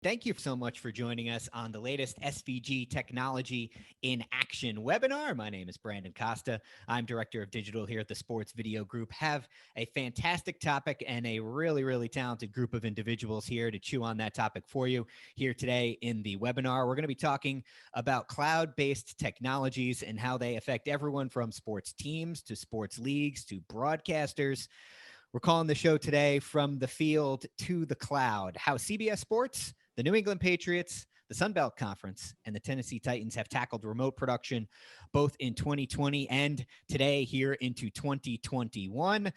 Thank you so much for joining us on the latest SVG Technology in Action webinar. My name is Brandon Costa. I'm Director of Digital here at the Sports Video Group. Have a fantastic topic and a really talented group of individuals here to chew on that topic for you here today in the webinar. We're going to be talking about cloud-based technologies and how they affect everyone from sports teams to sports leagues to broadcasters. We're calling the show today From the Field to the Cloud, how CBS Sports, the New England Patriots, the Sun Belt Conference, and the Tennessee Titans have tackled remote production both in 2020 and today here into 2021.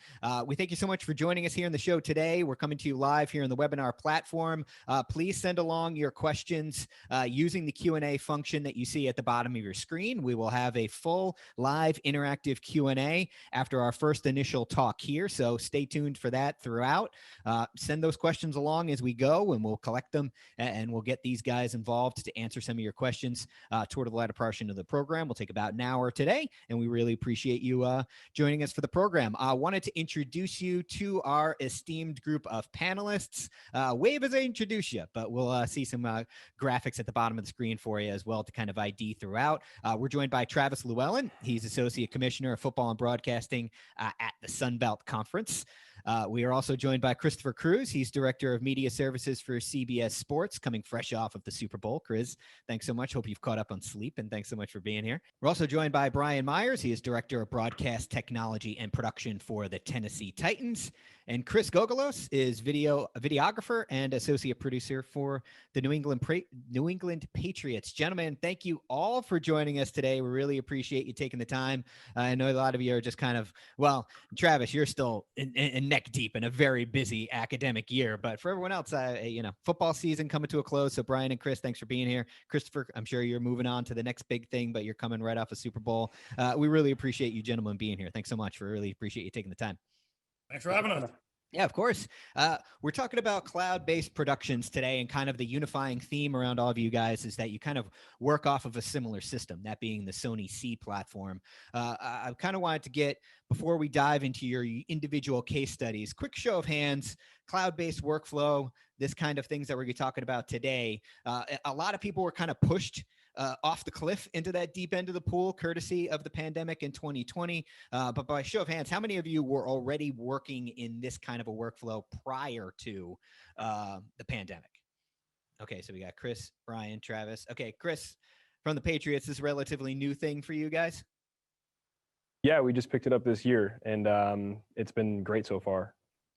We thank you so much for joining us here in the show today. We're coming to you live here on the webinar platform. Please send along your questions using the Q&A function that you see at the bottom of your screen. We will have a full live interactive Q&A after our first initial talk here, so stay tuned for that throughout. Send those questions along as we go, and we'll collect them and we'll get these guys involved to answer some of your questions toward the latter portion of the program. We'll take about an hour today, and we really appreciate you joining us for the program. I wanted to introduce you to our esteemed group of panelists. Wave as I introduce you, but we'll see some graphics at the bottom of the screen for you as well to kind of ID throughout. We're joined by Travis Llewellyn. He's Associate Commissioner of Football and Broadcasting at the Sun Belt Conference. We are also joined by Christopher Cruz. He's Director of Media Services for CBS Sports, coming fresh off of the Super Bowl. Chris, thanks so much. Hope you've caught up on sleep, and thanks so much for being here. We're also joined by Brian Myers. He is Director of Broadcast Technology and Production for the Tennessee Titans. And Chris Gogolos is videographer and associate producer for the New England Patriots. Gentlemen, thank you all for joining us today. We really appreciate you taking the time. I know a lot of you are just kind of, well, Travis, you're still in neck deep in a very busy academic year, but for everyone else, football season coming to a close. So Brian and Chris, thanks for being here. Christopher, I'm sure you're moving on to the next big thing, but you're coming right off a Super Bowl. We really appreciate you gentlemen being here. Thanks so much. We really appreciate you taking the time. Thanks for having us. Yeah, of course. We're talking about cloud-based productions today, and kind of the unifying theme around all of you guys is that you kind of work off of a similar system, that being the Sony C platform. I kind of wanted to get, before we dive into your individual case studies, quick show of hands, cloud-based workflow, this kind of things that we're going to be talking about today. A lot of people were kind of pushed off the cliff into that deep end of the pool, courtesy of the pandemic in 2020. But by show of hands, how many of you were already working in this kind of a workflow prior to the pandemic? Okay, so we got Chris, Brian, Travis. Okay, Chris, from the Patriots, this is a relatively new thing for you guys? Yeah, we just picked it up this year, and it's been great so far.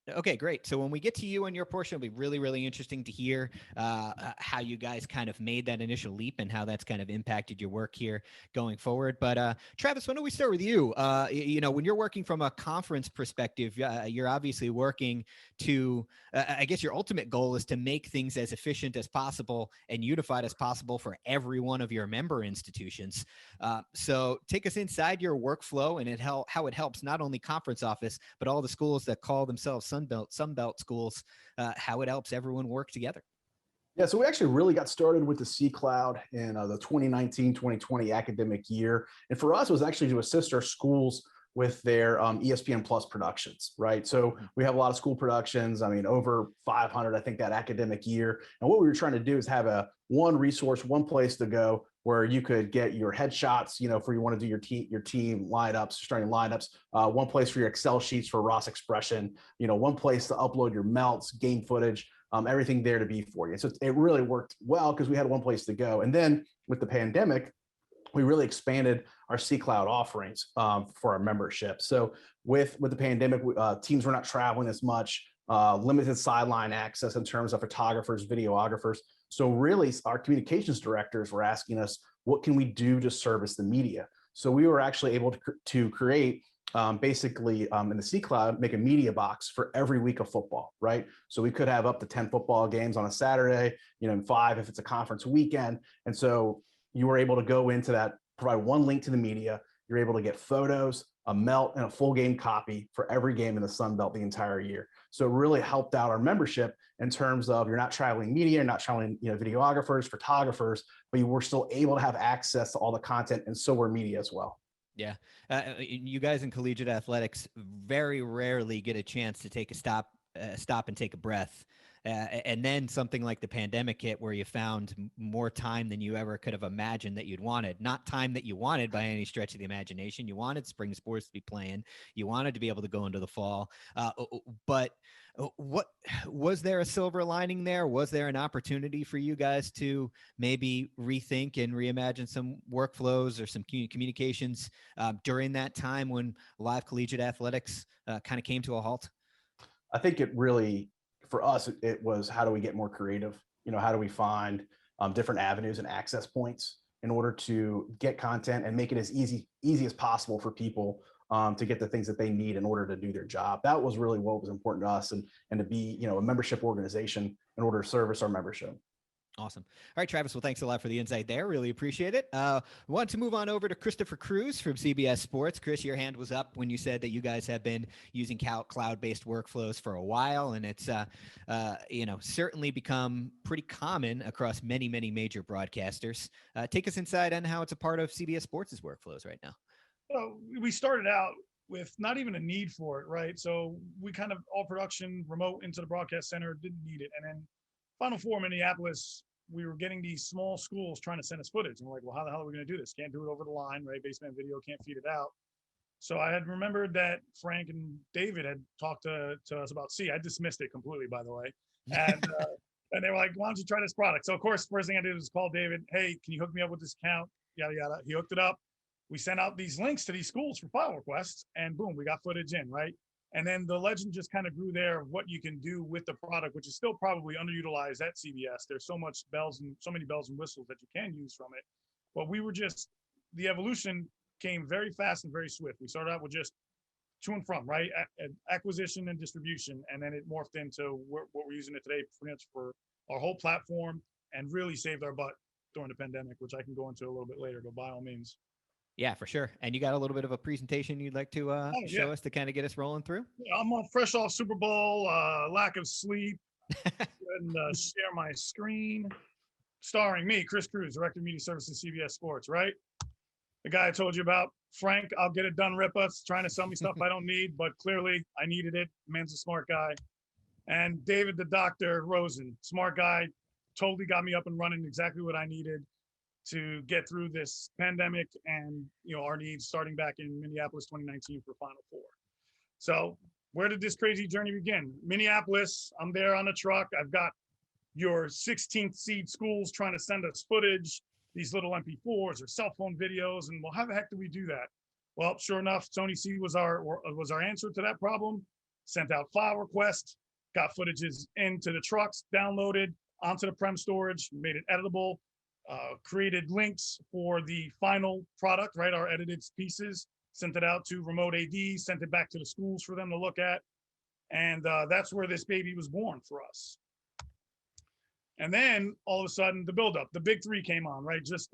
Okay, great. So when we get to you and your portion, it'll be really interesting to hear how you guys kind of made that initial leap and how that's kind of impacted your work here going forward. But Travis, why don't we start with you? When you're working from a conference perspective, you're obviously working to, I guess your ultimate goal is to make things as efficient as possible and unified as possible for every one of your member institutions. So take us inside your workflow and how it helps not only conference office, but all the schools that call themselves Sun Belt schools, how it helps everyone work together. Yeah, so we actually really got started with the C Cloud in the 2019-2020 academic year. And for us, it was actually to assist our schools with their ESPN Plus productions, right? So we have a lot of school productions, over 500, I think, that academic year. And what we were trying to do is have one resource, one place to go where you could get your headshots, for you want to do your team lineups, starting lineups, one place for your Excel sheets for Ross expression, one place to upload your melts, game footage, everything there to be for you. So it really worked well because we had one place to go. And then with the pandemic, we really expanded our C Cloud offerings for our membership. So with the pandemic, teams were not traveling as much, limited sideline access in terms of photographers, videographers. So really our communications directors were asking us, what can we do to service the media? So we were actually able to create basically in the C Cloud, make a media box for every week of football, right? So we could have up to 10 football games on a Saturday, and 5 if it's a conference weekend. And so you were able to go into that, provide one link to the media. You're able to get photos, a melt, and a full game copy for every game in the Sun Belt the entire year. So it really helped out our membership in terms of you're not traveling media, you're not traveling videographers, photographers, but you were still able to have access to all the content, and so were media as well. Yeah. You guys in collegiate athletics very rarely get a chance to take a stop and take a breath and then something like the pandemic hit, where you found more time than you ever could have imagined that you'd wanted. Not time that you wanted by any stretch of the imagination. You wanted spring sports to be playing. You wanted to be able to go into the fall. But what was there a silver lining there? Was there an opportunity for you guys to maybe rethink and reimagine some workflows or some communications during that time when live collegiate athletics kind of came to a halt? I think it really, for us, it was, how do we get more creative? How do we find different avenues and access points in order to get content and make it as easy as possible for people to get the things that they need in order to do their job. That was really what was important to us, and to be, a membership organization in order to service our membership. Awesome. All right, Travis. Well, thanks a lot for the insight there. Really appreciate it. Want to move on over to Christopher Cruz from CBS Sports. Chris, your hand was up when you said that you guys have been using cloud-based workflows for a while, and it's certainly become pretty common across many, many major broadcasters. Take us inside on how it's a part of CBS Sports' workflows right now. Well, we started out with not even a need for it, right? So we kind of all production remote into the broadcast center, didn't need it, and then Final Four, Minneapolis, we were getting these small schools trying to send us footage. And we're like, well, how the hell are we going to do this? Can't do it over the line, right? Basement video, can't feed it out. So I had remembered that Frank and David had talked to us about I dismissed it completely, by the way. And they were like, why don't you try this product? So, of course, first thing I did was call David. Hey, can you hook me up with this account? Yada, yada. He hooked it up. We sent out these links to these schools for file requests. And boom, we got footage in, right? And then the legend just kind of grew there of what you can do with the product, which is still probably underutilized at CBS. There's so many bells and whistles that you can use from it. But the evolution came very fast and very swift. We started out with just to and from, right? Acquisition and distribution. And then it morphed into what we're using it today pretty much for our whole platform, and really saved our butt during the pandemic, which I can go into a little bit later, but by all means. Yeah, for sure. And you got a little bit of a presentation you'd like to show us to kind of get us rolling through? Yeah, I'm fresh off Super Bowl, lack of sleep, and share my screen. Starring me, Chris Cruz, Director of Media Services, CBS Sports, right? The guy I told you about, Frank, I'll get it done, Ripa, trying to sell me stuff I don't need, but clearly I needed it. Man's a smart guy. And David, the doctor, Rosen, smart guy, totally got me up and running, exactly what I needed to get through this pandemic and our needs starting back in Minneapolis 2019 for Final Four. So where did this crazy journey begin? Minneapolis, I'm there on a truck. I've got your 16th seed schools trying to send us footage, these little MP4s or cell phone videos, and well, how the heck do we do that? Well, sure enough, Sony C was our answer to that problem. Sent out file requests, got footages into the trucks, downloaded onto the prem storage, made it editable. Created links for the final product, right? Our edited pieces, sent it out to remote AD, sent it back to the schools for them to look at. And that's where this baby was born for us. And then all of a sudden the buildup, the big three came on, right? Just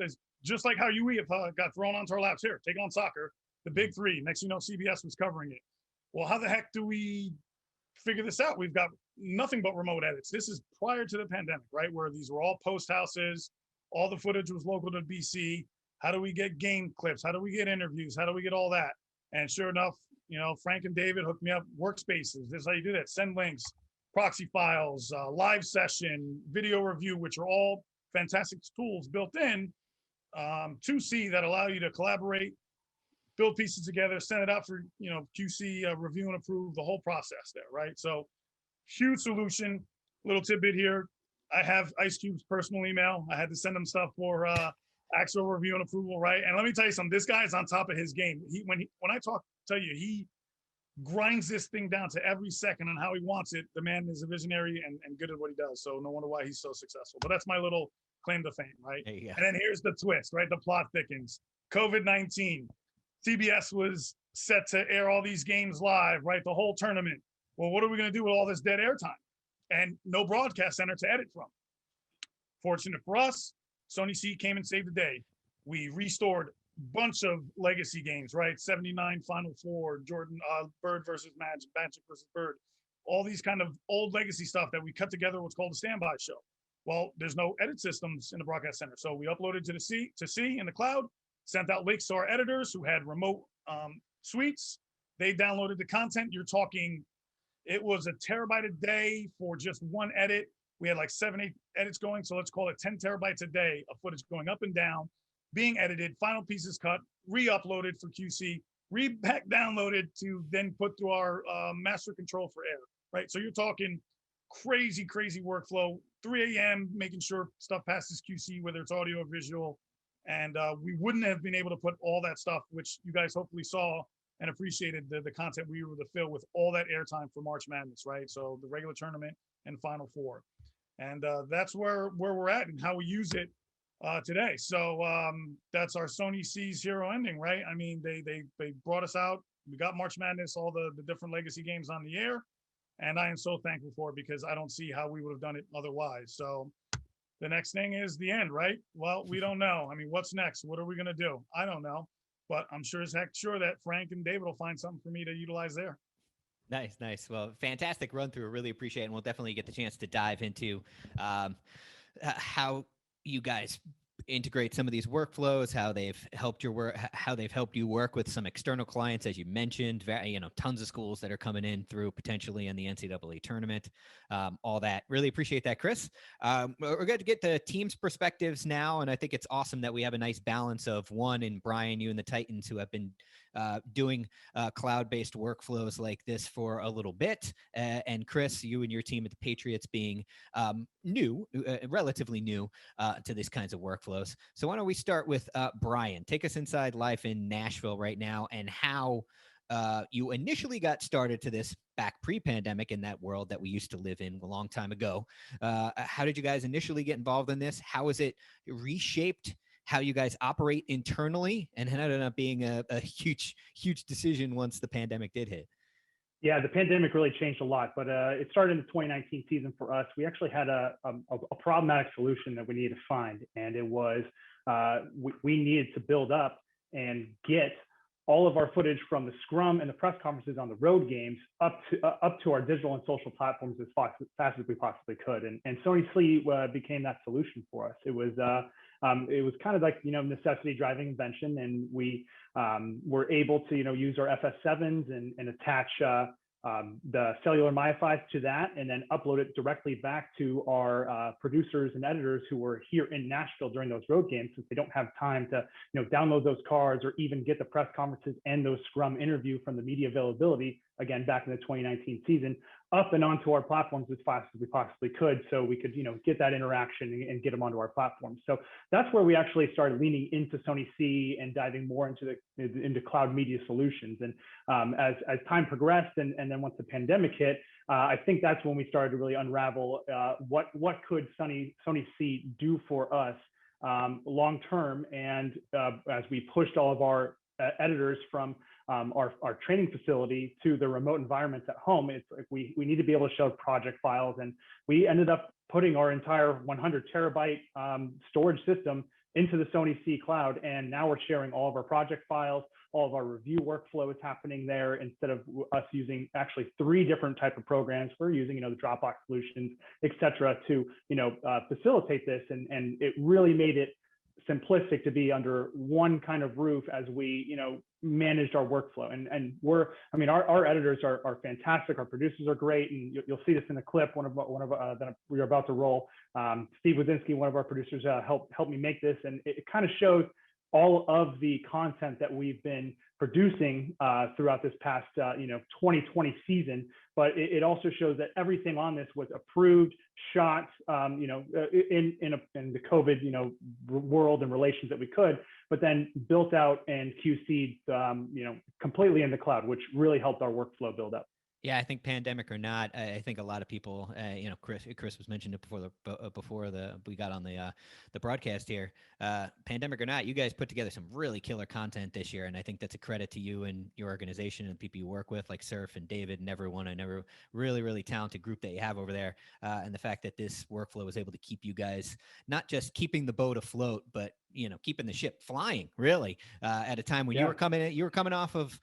like how you got thrown onto our laps here, take on soccer, the big three. Next thing you know, CBS was covering it. Well, how the heck do we figure this out? We've got nothing but remote edits. This is prior to the pandemic, right? Where these were all post houses. All the footage was local to BC. How do we get game clips? How do we get interviews? How do we get all that? And sure enough, Frank and David hooked me up. Workspaces. This is how you do that. Send links, proxy files, live session, video review, which are all fantastic tools built in to C that allow you to collaborate, build pieces together, send it out for QC review and approve, the whole process there, right? So huge solution. Little tidbit here. I have Ice Cube's personal email. I had to send him stuff for actual review and approval, right? And let me tell you something. This guy is on top of his game. When I tell you, he grinds this thing down to every second on how he wants it. The man is a visionary and good at what he does. So no wonder why he's so successful. But that's my little claim to fame, right? And then here's the twist, right? The plot thickens. COVID-19. CBS was set to air all these games live, right? The whole tournament. Well, what are we going to do with all this dead airtime? And no broadcast center to edit from. Fortunate for us, Sony C came and saved the day. We restored a bunch of legacy games, right? 79 Final Four, Jordan, Bird versus Magic versus Bird. All these kind of old legacy stuff that we cut together what's called a standby show. Well, there's no edit systems in the broadcast center. So we uploaded to C in the cloud, sent out links to our editors who had remote suites. They downloaded the content. You're talking It was a terabyte a day for just one edit. We had like 7-8 edits going. So let's call it 10 terabytes a day of footage going up and down, being edited, final pieces cut, re-uploaded for QC, back downloaded to then put through our master control for air, right? So you're talking crazy workflow, 3 a.m. making sure stuff passes QC, whether it's audio or visual. And we wouldn't have been able to put all that stuff, which you guys hopefully saw and appreciated the content we were able to fill with all that airtime for March Madness, right? So the regular tournament and Final Four. And that's where we're at and how we use it today. So that's our Sony C's hero ending, right? I mean, they brought us out. We got March Madness, all the different legacy games on the air. And I am so thankful for it because I don't see how we would have done it otherwise. So the next thing is the end, right? Well, we don't know. I mean, what's next? What are we going to do? I don't know. But I'm sure as heck sure that Frank and David will find something for me to utilize there. Nice. Well, fantastic run through. Really appreciate it. And we'll definitely get the chance to dive into how you guys integrate some of these workflows, how they've helped your work, how they've helped you work with some external clients, as you mentioned, tons of schools that are coming in through potentially in the NCAA tournament, all that. Really appreciate that, Chris. We're going to get the team's perspectives now, and I think it's awesome that we have a nice balance of one and Brian, you and the Titans, who have been doing cloud-based workflows like this for a little bit, and Chris, you and your team at the Patriots being relatively new to these kinds of workflows. So why don't we start with Brian? Take us inside life in Nashville right now and how you initially got started to this back pre-pandemic in that world that we used to live in a long time ago. How did you guys initially get involved in this? How has it reshaped how you guys operate internally, and how it ended up being a huge decision once the pandemic did hit? Yeah, the pandemic really changed a lot, but it started in the 2019 season for us. We actually had a problematic solution that we needed to find, and it was we needed to build up and get all of our footage from the scrum and the press conferences on the road games up to our digital and social platforms as fast as we possibly could. And Sony Sleep became that solution for us. It was kind of like, necessity driving invention, and we were able to, use our FS7s and attach the cellular MiFi to that, and then upload it directly back to our producers and editors who were here in Nashville during those road games, since they don't have time to, download those cards or even get the press conferences and those scrum interview from the media availability, again, back in the 2019 season, up and onto our platforms as fast as we possibly could, so we could, get that interaction and get them onto our platform. So that's where we actually started leaning into Sony C and diving more into cloud media solutions. And as time progressed, and then once the pandemic hit, I think that's when we started to really unravel what could Sony C do for us long term. And as we pushed all of our editors from our training facility to the remote environments at home, it's like we need to be able to show project files, and we ended up putting our entire 100 terabyte storage system into the Sony C cloud, and now we're sharing all of our project files. All of our review workflow is happening there instead of us using actually 3 different type of programs. We're using, the Dropbox solutions, et cetera, to, facilitate this. And it really made it simplistic to be under one kind of roof as we, managed our workflow. And our editors are fantastic. Our producers are great. And you'll see this in the clip, one of that we're about to roll. Steve Wazinski, one of our producers, helped me make this. And it kind of shows all of the content that we've been producing throughout this past 2020 season, but it also shows that everything on this was approved, shot, in the COVID world and relations that we could, but then built out and QC'd completely in the cloud, which really helped our workflow build up. Yeah, I think pandemic or not, I think a lot of people, Chris was mentioned it before we got on the broadcast here. Pandemic or not, you guys put together some really killer content this year, and I think that's a credit to you and your organization and the people you work with, like Surf and David and everyone. I know, really talented group that you have over there, and the fact that this workflow was able to keep you guys not just keeping the boat afloat, but keeping the ship flying, really, at a time when you were coming off of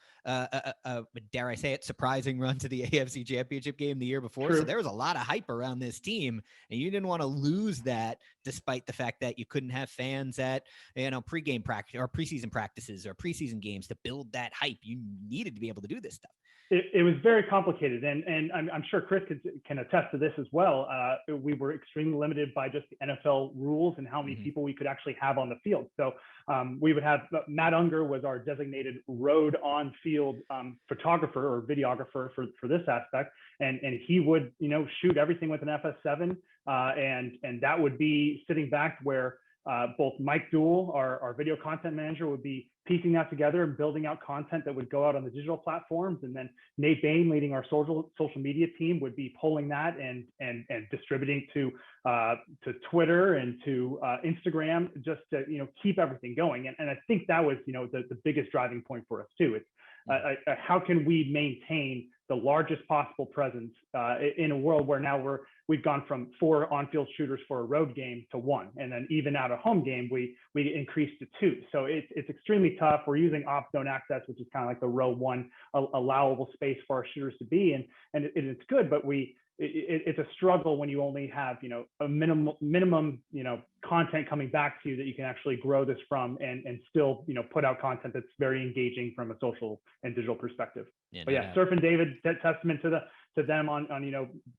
dare I say it, surprising run to the AFC Championship game the year before. True. So there was a lot of hype around this team, and you didn't want to lose that, despite the fact that you couldn't have fans at pregame practice or preseason practices or preseason games to build that hype. You needed to be able to do this stuff. It was very complicated, and I'm sure Chris can attest to this as well. We were extremely limited by just the NFL rules and how many people we could actually have on the field. So we would have Matt Unger was our designated road on field photographer or videographer for this aspect, and he would shoot everything with an FS7, and that would be sitting back where both Mike Dool, our video content manager, would be piecing that together and building out content that would go out on the digital platforms. And then Nate Bain, leading our social media team, would be pulling that and distributing to Twitter and to Instagram, just to keep everything going. And I think that was the biggest driving point for us too. It's how can we maintain the largest possible presence in a world where now we've gone from 4 on-field shooters for a road game to 1, and then even at a home game we increased to 2. So it's extremely tough. We're using opt zone access, which is kind of like the row 1 allowable space for our shooters to be, and it's good, but it's a struggle when you only have a minimum content coming back to you that you can actually grow this from and still put out content that's very engaging from a social and digital perspective. But yeah, Surf and David, testament to them on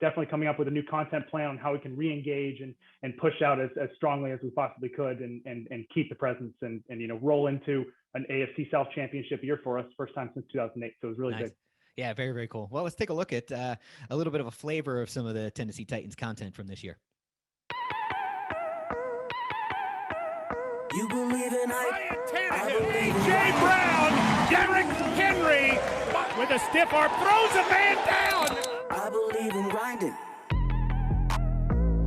definitely coming up with a new content plan on how we can re-engage and push out as strongly as we possibly could and keep the presence and roll into an AFC South championship year for us, first time since 2008. So it was really big. Yeah, very, very cool. Well, let's take a look at a little bit of a flavor of some of the Tennessee Titans content from this year. You believe in Ryan Tannehill, A.J. Brown, Derrick Henry with a stiff arm, throws a man down. I believe in grinding.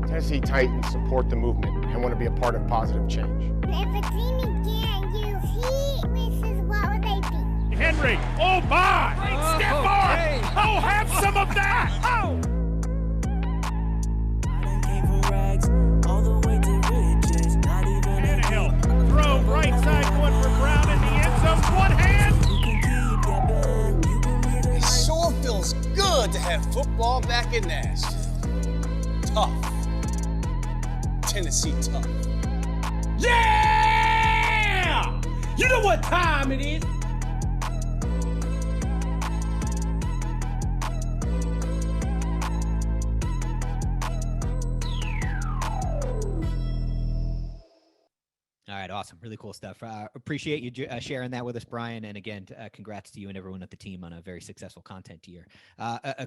Tennessee Titans support the movement and want to be a part of positive change. If a team can't use heat misses, what would they be? Henry, oh my! Great stiff arm! Hey. Oh, have some of that! Oh! I done came from rags all the way to riches. Not even Tannehill, throw right side, one for Brown in the end zone, one hand! You can keep your bed. You believe in It sure feels good to have football back in Nashville. Tough. Tennessee tough. Yeah! You know what time it is? All right, awesome. Really cool stuff. Appreciate you sharing that with us, Brian. And again, congrats to you and everyone at the team on a very successful content year.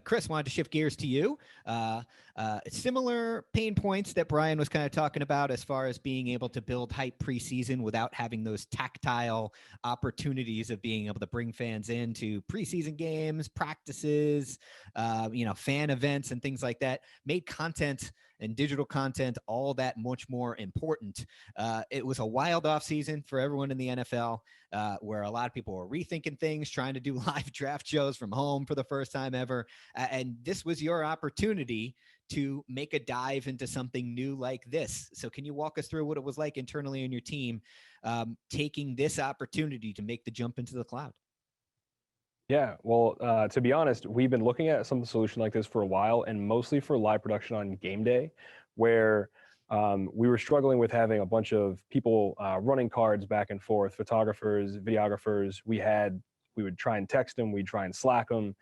Chris, wanted to shift gears to you. Similar pain points that Brian was kind of talking about as far as being able to build hype preseason without having those tactile opportunities of being able to bring fans into preseason games, practices, fan events and things like that, made content and digital content all that much more important. It was a wild offseason for everyone in the NFL, where a lot of people were rethinking things, trying to do live draft shows from home for the first time ever. And this was your opportunity to make a dive into something new like this. So can you walk us through what it was like internally in your team, taking this opportunity to make the jump into the cloud? Yeah, well, to be honest, we've been looking at some solution like this for a while, and mostly for live production on game day, where we were struggling with having a bunch of people running cards back and forth, photographers, videographers. We would try and text them, we'd try and Slack them.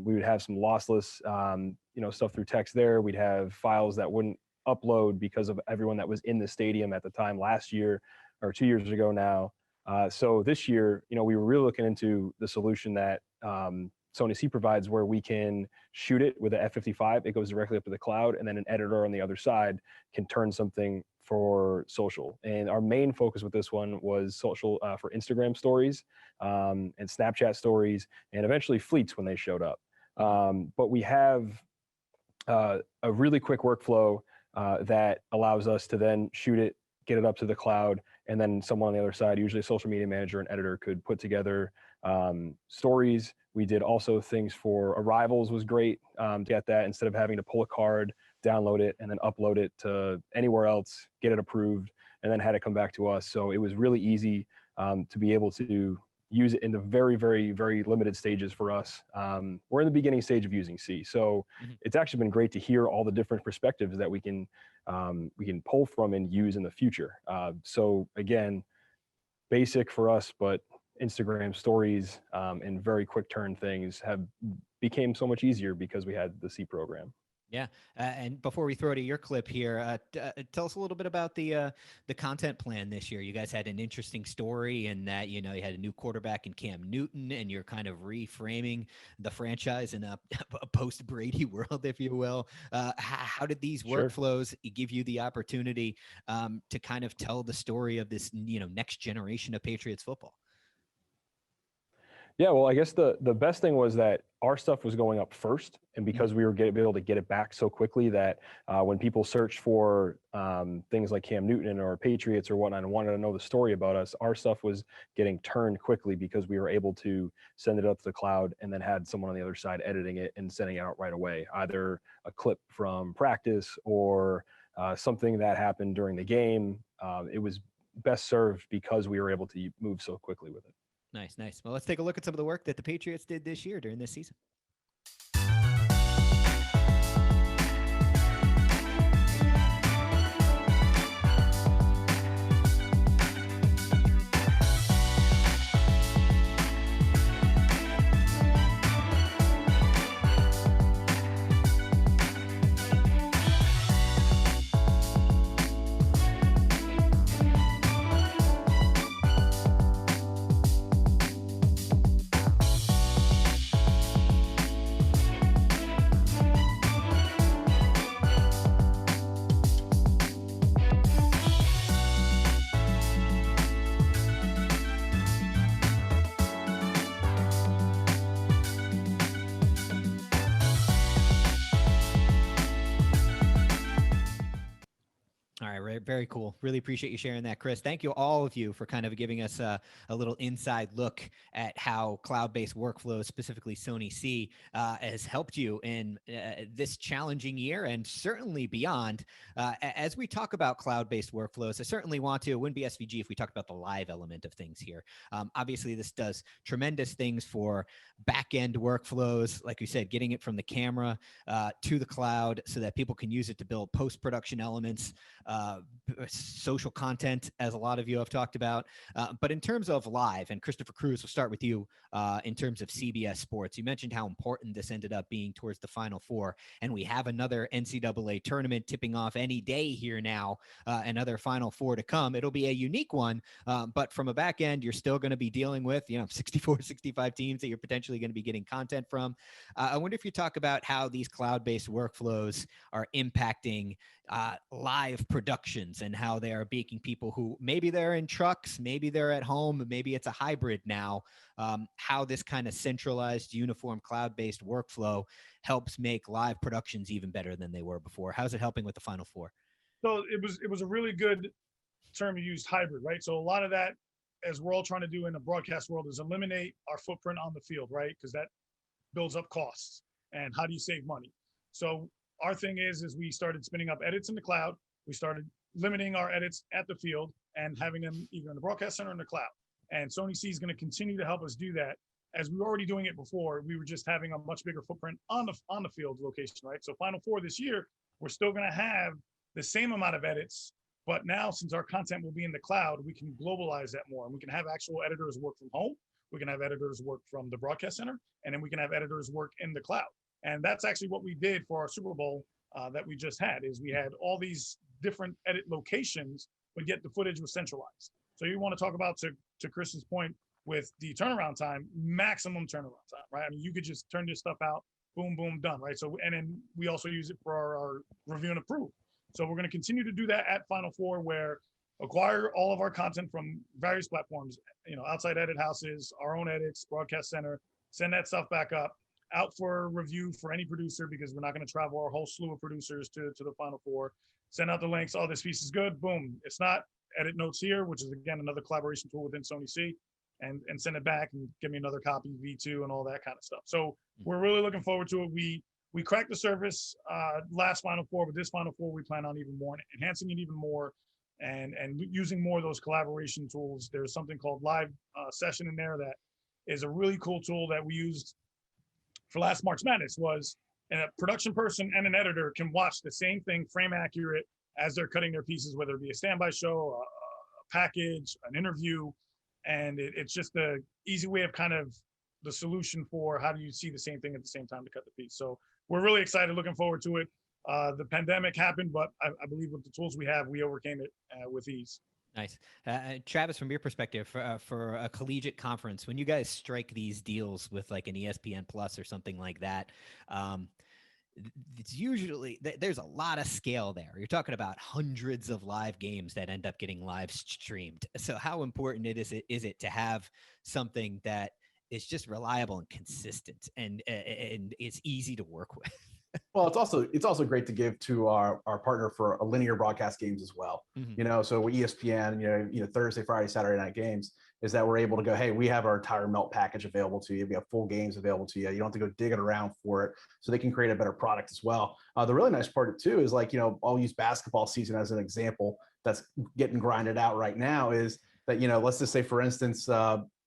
We would have some lossless, stuff through text there. We'd have files that wouldn't upload because of everyone that was in the stadium at the time last year or 2 years ago now. So this year, we were really looking into the solution that Sony C provides, where we can shoot it with an F55. It goes directly up to the cloud, and then an editor on the other side can turn something for social. And our main focus with this one was social for Instagram stories and Snapchat stories, and eventually fleets when they showed up. But we have a really quick workflow that allows us to then shoot it, get it up to the cloud, and then someone on the other side, usually a social media manager and editor, could put together stories. We did also things for arrivals, was great to get that instead of having to pull a card, download it, and then upload it to anywhere else, get it approved, and then had it come back to us. So it was really easy to be able to use it in the very, very, very limited stages for us. We're in the beginning stage of using C. So it's actually been great to hear all the different perspectives that we can pull from and use in the future. So again, basic for us, but Instagram stories and very quick turn things became so much easier because we had the C program. Yeah, and before we throw to your clip here, tell us a little bit about the content plan this year. You guys had an interesting story in that you had a new quarterback in Cam Newton, and you're kind of reframing the franchise in a post Brady world, if you will. How did these workflows give you the opportunity to kind of tell the story of this next generation of Patriots football? Yeah, well, I guess the best thing was that our stuff was going up first, and because we were able to get it back so quickly that when people searched for things like Cam Newton or Patriots or whatnot and wanted to know the story about us, our stuff was getting turned quickly because we were able to send it up to the cloud and then had someone on the other side editing it and sending it out right away, either a clip from practice or something that happened during the game. It was best served because we were able to move so quickly with it. Nice, nice. Well, let's take a look at some of the work that the Patriots did this year during this season. All right, very cool. Really appreciate you sharing that, Chris. Thank you, all of you, for kind of giving us a little inside look at how cloud-based workflows, specifically Sony C, has helped you in this challenging year and certainly beyond. As we talk about cloud-based workflows, I certainly want to, it wouldn't be SVG if we talked about the live element of things here. Obviously, this does tremendous things for back-end workflows, like we said, getting it from the camera to the cloud so that people can use it to build post-production elements, social content, as a lot of you have talked about. But in terms of live, and Christopher Cruz, we'll start with you in terms of CBS Sports. You mentioned how important this ended up being towards the Final Four, and we have another NCAA tournament tipping off any day here now, another Final Four to come. It'll be a unique one, but from a back end, you're still going to be dealing with 64, 65 teams that you're potentially going to be getting content from. I wonder if you talk about how these cloud-based workflows are impacting live productions and how they are making people who maybe they're in trucks, maybe they're at home, maybe it's a hybrid now, how this kind of centralized, uniform, cloud-based workflow helps make live productions even better than they were before. How's it helping with the Final Four? So it was a really good term you used, hybrid, right? So a lot of that, as we're all trying to do in the broadcast world, is eliminate our footprint on the field, right? Because that builds up costs. And how do you save money? So our thing is we started spinning up edits in the cloud. We started limiting our edits at the field and having them either in the broadcast center or in the cloud. And Sony C is going to continue to help us do that. As we were already doing it before, we were just having a much bigger footprint on the field location, right? So Final Four this year, we're still going to have the same amount of edits, but now since our content will be in the cloud, we can globalize that more. And we can have actual editors work from home. We can have editors work from the broadcast center, and then we can have editors work in the cloud. And that's actually what we did for our Super Bowl that we just had, is we had all these different edit locations, but yet the footage was centralized. So you want to talk about, to Chris's point, with the turnaround time, maximum turnaround time, right? I mean, you could just turn this stuff out, boom, boom, done, right? So, and then we also use it for our review and approve. So we're going to continue to do that at Final Four, where acquire all of our content from various platforms, outside edit houses, our own edits, broadcast center, send that stuff back up, out for review for any producer, because we're not going to travel our whole slew of producers to the Final Four. Send out the links. Oh, this piece is good. Boom. It's not. Edit notes here, which is, again, another collaboration tool within Sony C, and send it back and give me another copy, V2, and all that kind of stuff. So we're really looking forward to it. We cracked the surface last Final Four, but this Final Four, we plan on even more, enhancing it even more, and using more of those collaboration tools. There's something called Live Session in there that is a really cool tool that we used for last March Madness. Was a production person and an editor can watch the same thing, frame accurate, as they're cutting their pieces, whether it be a standby show, a package, an interview, And it's just the easy way of kind of the solution for how do you see the same thing at the same time to cut the piece. So we're really excited, looking forward to it. The pandemic happened, but I believe with the tools we have, we overcame it with ease. Nice. Travis, from your perspective, for a collegiate conference, when you guys strike these deals with like an ESPN Plus or something like that, it's usually there's a lot of scale there. You're talking about hundreds of live games that end up getting live streamed. So how important is it to have something that is just reliable and consistent and it's easy to work with? Well, it's also great to give to our partner for a linear broadcast games as well. Mm-hmm. So with ESPN, Thursday, Friday, Saturday night games is that we're able to go, hey, we have our entire melt package available to you. We have full games available to you. You don't have to go digging around for it, so they can create a better product as well. The really nice part too is I'll use basketball season as an example that's getting grinded out right now. Is that let's just say for instance,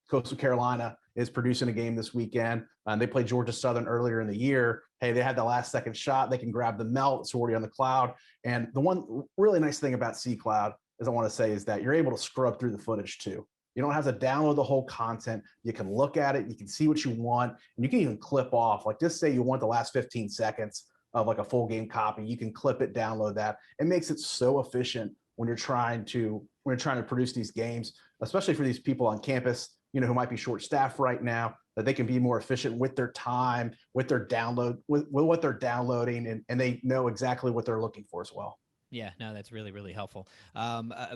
Coastal Carolina is producing a game this weekend. They played Georgia Southern earlier in the year. Hey, they had the last second shot. They can grab the melt. It's already on the cloud. And the one really nice thing about C Cloud is I want to say is that you're able to scrub through the footage too. You don't have to download the whole content. You can look at it. You can see what you want. And you can even clip off. Like just say you want the last 15 seconds of like a full game copy. You can clip it, download that. It makes it so efficient when you're trying to produce these games, especially for these people on campus, who might be short staffed right now, that they can be more efficient with their time, with their download, with what they're downloading, and they know exactly what they're looking for as well. Yeah, no, that's really, really helpful.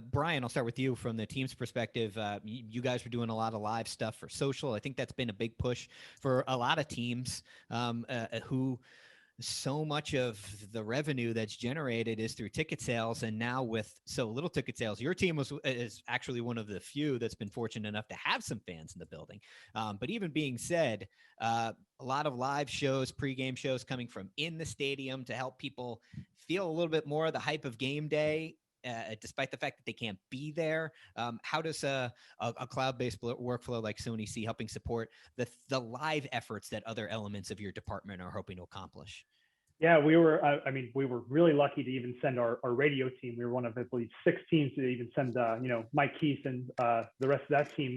Brian, I'll start with you from the team's perspective. You guys were doing a lot of live stuff for social. I think that's been a big push for a lot of teams who so much of the revenue that's generated is through ticket sales. And now with so little ticket sales, your team is actually one of the few that's been fortunate enough to have some fans in the building. But even being said, a lot of live shows, pregame shows coming from in the stadium to help people feel a little bit more of the hype of game day. Despite the fact that they can't be there, how does a cloud-based workflow like Sony see helping support the live efforts that other elements of your department are hoping to accomplish? Yeah, we were really lucky to even send our radio team. We were one of, I believe, 6 teams to even send, Mike Keith and the rest of that team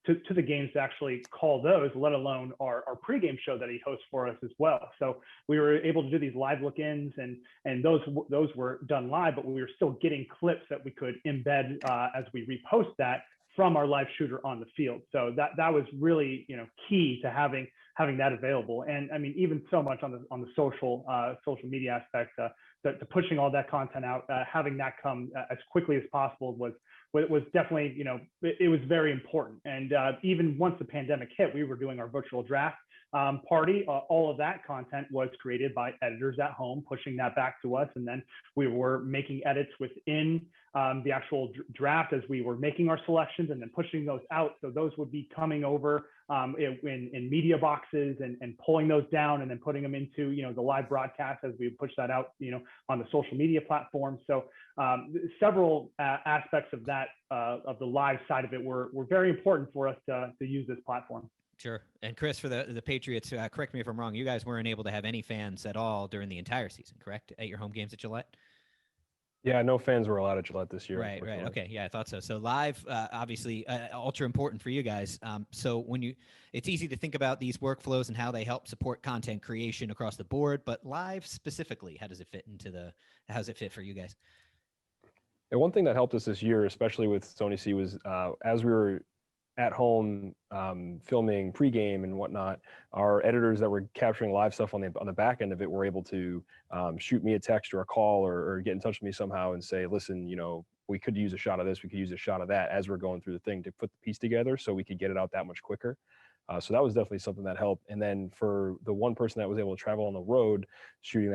to the games to actually call those, let alone our pregame show that he hosts for us as well. So we were able to do these live look-ins, and those were done live, but we were still getting clips that we could embed as we repost that from our live shooter on the field. So that was really key to having that available. And I mean, even so much on the social media aspect, to pushing all that content out, having that come as quickly as possible was definitely, it was very important. And even once the pandemic hit, we were doing our virtual draft party. All of that content was created by editors at home, pushing that back to us. And then we were making edits within the actual draft as we were making our selections and then pushing those out. So those would be coming over in media boxes and pulling those down and then putting them into, the live broadcast as we push that out, on the social media platform. So several aspects of that, of the live side of it were very important for us to use this platform. Sure. And Chris, for the Patriots, correct me if I'm wrong, you guys weren't able to have any fans at all during the entire season, correct? At your home games at Gillette? Yeah, no fans were allowed at Gillette this year. Right. Okay. Yeah, I thought so. So live, obviously, ultra important for you guys. So it's easy to think about these workflows and how they help support content creation across the board, but live specifically, how does it fit for you guys? And one thing that helped us this year, especially with Sony C, was as we were at home filming pregame and whatnot, our editors that were capturing live stuff on the back end of it were able to shoot me a text or a call or get in touch with me somehow and say, listen, we could use a shot of this, we could use a shot of that as we're going through the thing to put the piece together so we could get it out that much quicker. So that was definitely something that helped. And then for the one person that was able to travel on the road, shooting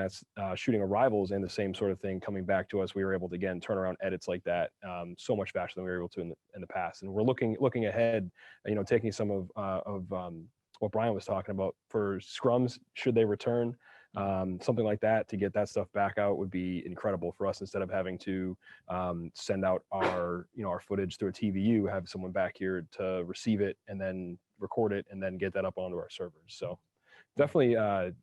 arrivals and the same sort of thing coming back to us, we were able to again turn around edits like that so much faster than we were able to in the past. And we're looking ahead, taking some of what Brian was talking about for scrums, should they return, something like that to get that stuff back out would be incredible for us. Instead of having to send out our footage through a TVU, have someone back here to receive it and then record it and then get that up onto our servers. So definitely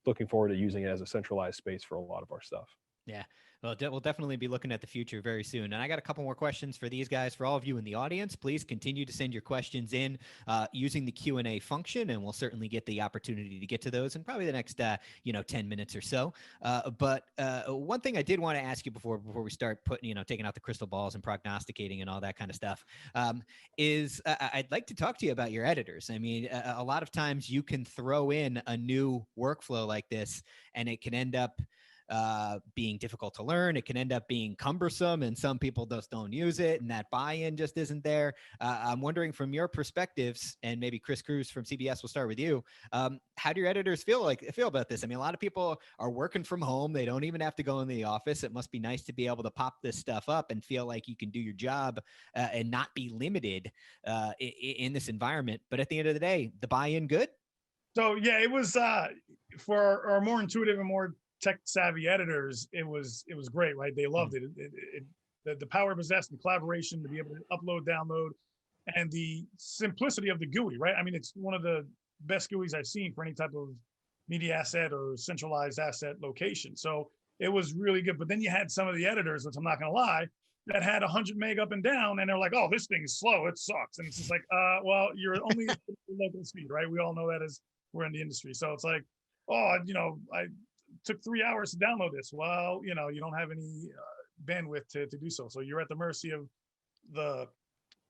looking forward to using it as a centralized space for a lot of our stuff. Yeah. Well, we'll definitely be looking at the future very soon. And I got a couple more questions for these guys. For all of you in the audience, please continue to send your questions in using the Q&A function, and we'll certainly get the opportunity to get to those in probably the next 10 minutes or so. But one thing I did want to ask you before we start putting, taking out the crystal balls and prognosticating and all that kind of stuff, is I'd like to talk to you about your editors. I mean, a lot of times you can throw in a new workflow like this, and it can end up being difficult to learn. It can end up being cumbersome, and some people just don't use it, and that buy-in just isn't there. I'm wondering from your perspectives, and maybe Chris Cruz from CBS will start with you. How do your editors feel about this? I mean, a lot of people are working from home. They don't even have to go in the office. It must be nice to be able to pop this stuff up and feel like you can do your job and not be limited in this environment. But at the end of the day, the buy-in good? So yeah, it was for our more intuitive and more tech savvy editors, it was great, right? They loved it. The power it possessed, the collaboration, to be able to upload, download, and the simplicity of the GUI, right? I mean, it's one of the best GUIs I've seen for any type of media asset or centralized asset location. So it was really good. But then you had some of the editors, which I'm not going to lie, that had 100 meg up and down, and they're like, "Oh, this thing is slow. It sucks." And it's just like, well, you're only at local speed, right? We all know that as we're in the industry. So it's like, oh, I took 3 hours to download this. Well, you don't have any bandwidth to do so. So you're at the mercy of the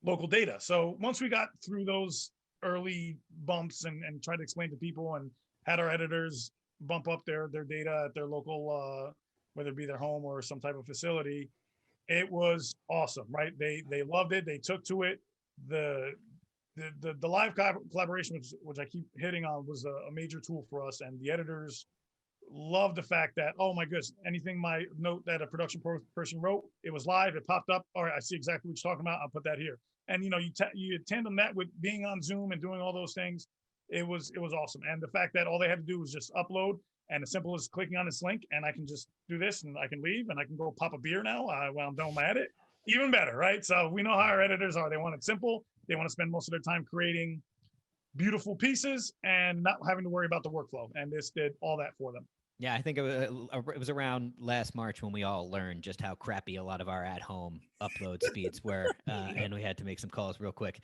local data. So once we got through those early bumps and tried to explain to people and had our editors bump up their data at their local, whether it be their home or some type of facility, it was awesome, right? They loved it. They took to it. The live collaboration, which I keep hitting on, was a major tool for us. And the editors love the fact that, oh my goodness, anything my note that a production person wrote, it was live, it popped up. All right, I see exactly what you're talking about. I'll put that here. And you tandem that with being on Zoom and doing all those things. It was awesome. And the fact that all they had to do was just upload, and as simple as clicking on this link, and I can just do this, and I can leave, and I can go pop a beer now when I'm done with my edit. Even better, right? So we know how our editors are. They want it simple. They want to spend most of their time creating beautiful pieces and not having to worry about the workflow. And this did all that for them. Yeah, I think it was around last March when we all learned just how crappy a lot of our at-home upload speeds were, and we had to make some calls real quick.